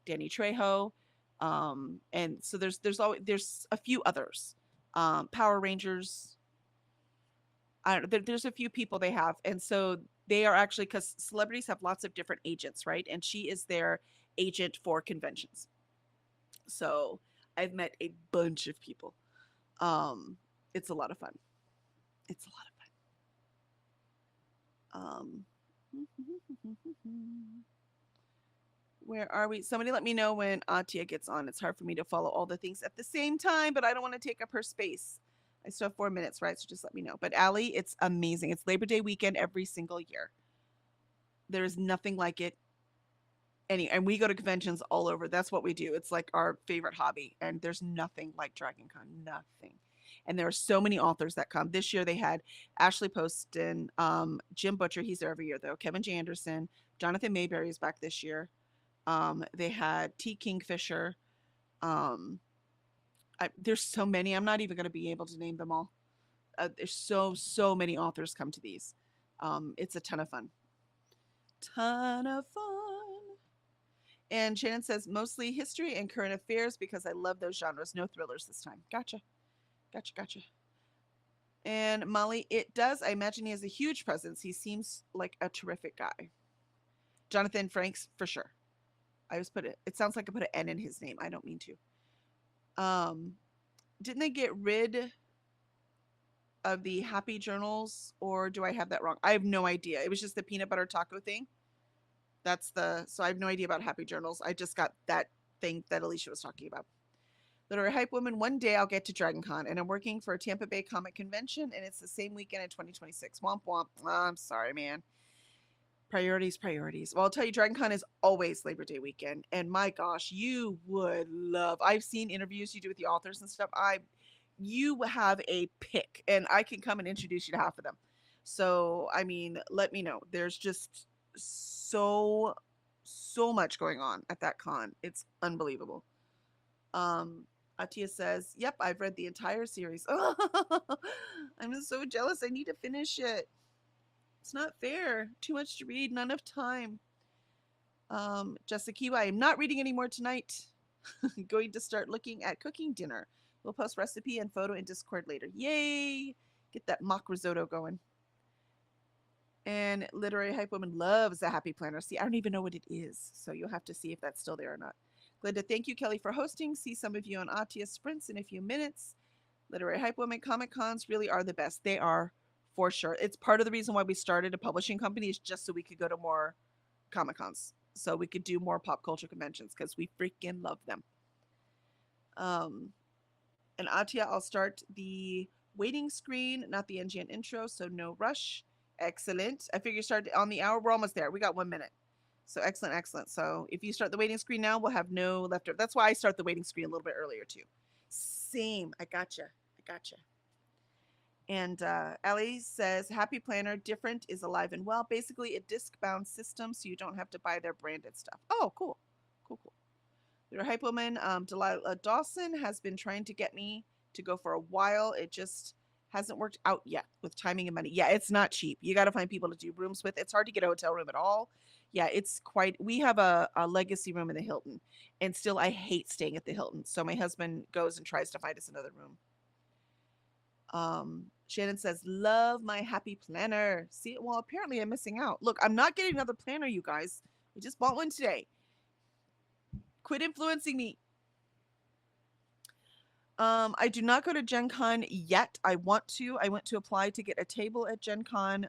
S1: Danny Trejo, and so there's a few others, Power Rangers. I don't know. There's a few people they have, and so they are actually, because celebrities have lots of different agents, right? And she is their agent for conventions. So I've met a bunch of people. It's a lot of fun. It's a lot of fun. Where are we? Somebody let me know when Atia gets on. It's hard for me to follow all the things at the same time, but I don't want to take up her space. I still have 4 minutes, right? So just let me know. But Allie, it's amazing. It's Labor Day weekend every single year. There is nothing like it. And we go to conventions all over. That's what we do. It's like our favorite hobby. And there's nothing like Dragon Con. Nothing. And there are so many authors that come. This year they had Ashley Poston, Jim Butcher. He's there every year though. Kevin J. Anderson, Jonathan Mayberry is back this year. They had T. Kingfisher. Um, there's so many. I'm not even going to be able to name them all. There's so many authors come to these. It's a ton of fun. Ton of fun. And Shannon says mostly history and current affairs because I love those genres. No thrillers this time. Gotcha. And Molly, it does. I imagine he has a huge presence. He seems like a terrific guy. Jonathan Franks, for sure. I just put it. It sounds like I put an N in his name. I don't mean to. Didn't they get rid of the Happy Journals, or do I have that wrong? I have no idea. It was just the peanut butter taco thing. So I have no idea about Happy Journals. I just got that thing that Alicia was talking about. Literary Hype Woman, one day I'll get to Dragon Con, and I'm working for a Tampa Bay Comic Convention, and it's the same weekend in 2026. Womp womp. Oh, I'm sorry, man. Priorities. Well, I'll tell you, Dragon Con is always Labor Day weekend, and my gosh, you would love. I've seen interviews you do with the authors and stuff. You have a pick, and I can come and introduce you to half of them. So, I mean, let me know. There's just so much going on at that con. It's unbelievable. Atia says, "Yep, I've read the entire series." I'm just so jealous. I need to finish it. It's not fair. Too much to read, not enough time. Jessica Kiwa, I'm not reading anymore tonight. Going to start looking at cooking dinner. We'll post recipe and photo in Discord later. Yay! Get that mock risotto going. And Literary Hype Woman loves a happy planner. See, I don't even know what it is, so you'll have to see if that's still there or not. Glenda, thank you, Kelly, for hosting. See some of you on Atia Sprints in a few minutes. Literary Hype Woman Comic Cons really are the best. They are, for sure. It's part of the reason why we started a publishing company, is just so we could go to more Comic Cons, so we could do more pop culture conventions, because we freaking love them. And Atia, I'll start the waiting screen, not the NGN intro, so no rush. Excellent. I figure start on the hour. We're almost there. We got 1 minute. So excellent. So if you start the waiting screen now, we'll have no leftover. That's why I start the waiting screen a little bit earlier too. Same. I gotcha. And Ellie says, Happy Planner, different, is alive and well. Basically a disc-bound system, so you don't have to buy their branded stuff. Oh, cool. Your Hype Woman, Delilah Dawson, has been trying to get me to go for a while. It just hasn't worked out yet with timing and money. Yeah, it's not cheap. You got to find people to do rooms with. It's hard to get a hotel room at all. Yeah, it's quite. We have a legacy room in the Hilton, and still I hate staying at the Hilton. So my husband goes and tries to find us another room. Shannon says, love my happy planner. See, well, apparently I'm missing out. Look, I'm not getting another planner, you guys. I just bought one today. Quit influencing me. I do not go to Gen Con yet. I want to. I went to apply to get a table at Gen Con,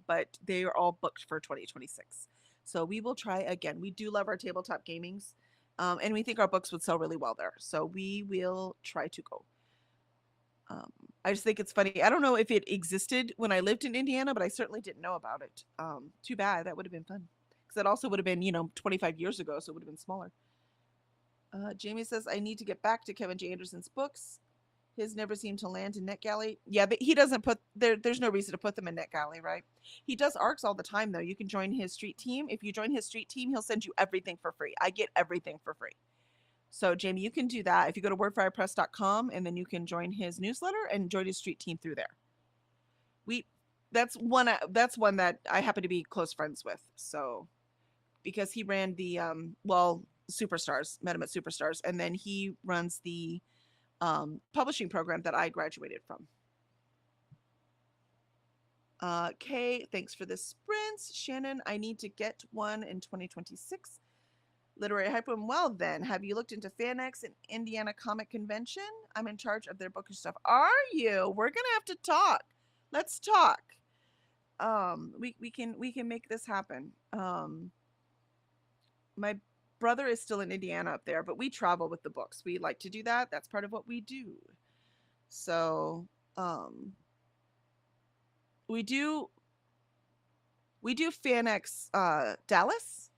S1: but they are all booked for 2026. So we will try again. We do love our tabletop gamings, and we think our books would sell really well there. So we will try to go. I just think it's funny. I don't know if it existed when I lived in Indiana, but I certainly didn't know about it. Too bad. That would have been fun. Because that also would have been, 25 years ago, so it would have been smaller. Jamie says, I need to get back to Kevin J. Anderson's books. His never seem to land in NetGalley. Yeah, but he doesn't put there's no reason to put them in NetGalley, right? He does arcs all the time though. You can join his street team. If you join his street team, he'll send you everything for free. I get everything for free. So Jamie, you can do that. If you go to wordfirepress.com and then you can join his newsletter and join his street team through there. That's one that I happen to be close friends with. So because he ran the Superstars, met him at Superstars, and then he runs the publishing program that I graduated from. Kay, thanks for the sprints. Shannon, I need to get one in 2026. Literary Hype. Well then, have you looked into FanX and Indiana Comic Convention? I'm in charge of their bookish stuff. Are you? We're gonna have to talk. Let's talk. We can make this happen. My brother is still in Indiana up there, but we travel with the books. We like to do that. That's part of what we do. So, we do FanX Dallas,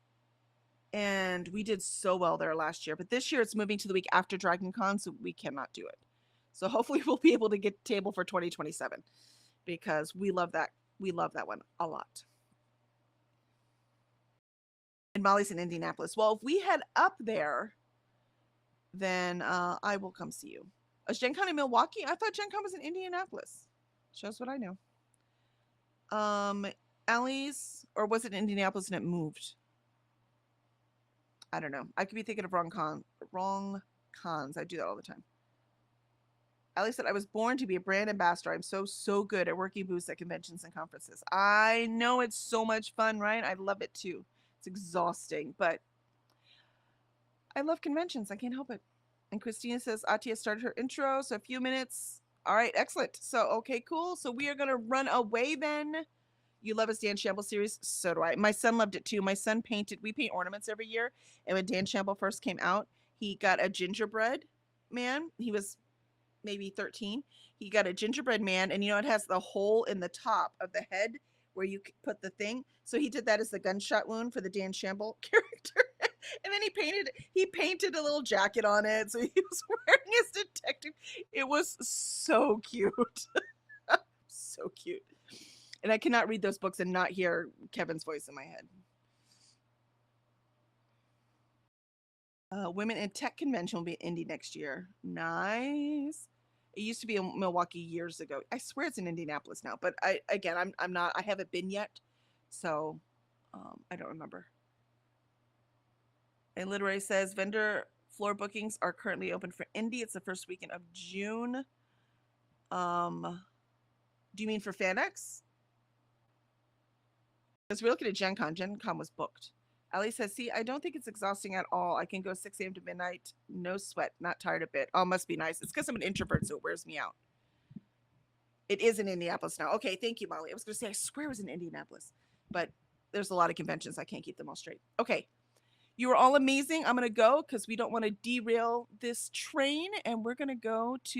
S1: and we did so well there last year. But this year it's moving to the week after Dragon Con, so we cannot do it. So hopefully we'll be able to get table for 2027 because we love that. We love that one a lot. And Molly's in Indianapolis. Well, if we head up there, then I will come see you. Is Gen Con in Milwaukee? I thought Gen Con was in Indianapolis. Shows what I know. Allie's, or was it in Indianapolis and it moved? I don't know. I could be thinking of wrong cons. I do that all the time. Allie said, I was born to be a brand ambassador. I'm so good at working booths at conventions and conferences. I know it's so much fun, right? I love it too. It's exhausting, but I love conventions. I can't help it. And Christina says, Atia started her intro, so a few minutes. All right, excellent. So, okay, cool. So we are going to run away then. You love his Dan Shamble series? So do I. My son loved it too. My son we paint ornaments every year. And when Dan Shamble first came out, he got a gingerbread man. He was maybe 13. He got a gingerbread man, and it has the hole in the top of the head where you put the thing. So he did that as the gunshot wound for the Dan Shamble character. And then he painted a little jacket on it. So he was wearing his detective. It was so cute. So cute. And I cannot read those books and not hear Kevin's voice in my head. Women in Tech Convention will be in Indy next year. Nice. It used to be in Milwaukee years ago. I swear it's in Indianapolis now, but I haven't been yet, so I don't remember. And Literary says vendor floor bookings are currently open for Indy. It's the first weekend of June. Do you mean for FanX? Because we're looking at Gen Con. Gen Con was booked. Allie says, see, I don't think it's exhausting at all. I can go 6 a.m. to midnight. No sweat. Not tired a bit. Oh, must be nice. It's because I'm an introvert, so it wears me out. It is in Indianapolis now. Okay, thank you, Molly. I was going to say, I swear it was in Indianapolis. But there's a lot of conventions. I can't keep them all straight. Okay. You are all amazing. I'm going to go because we don't want to derail this train. And we're going to go to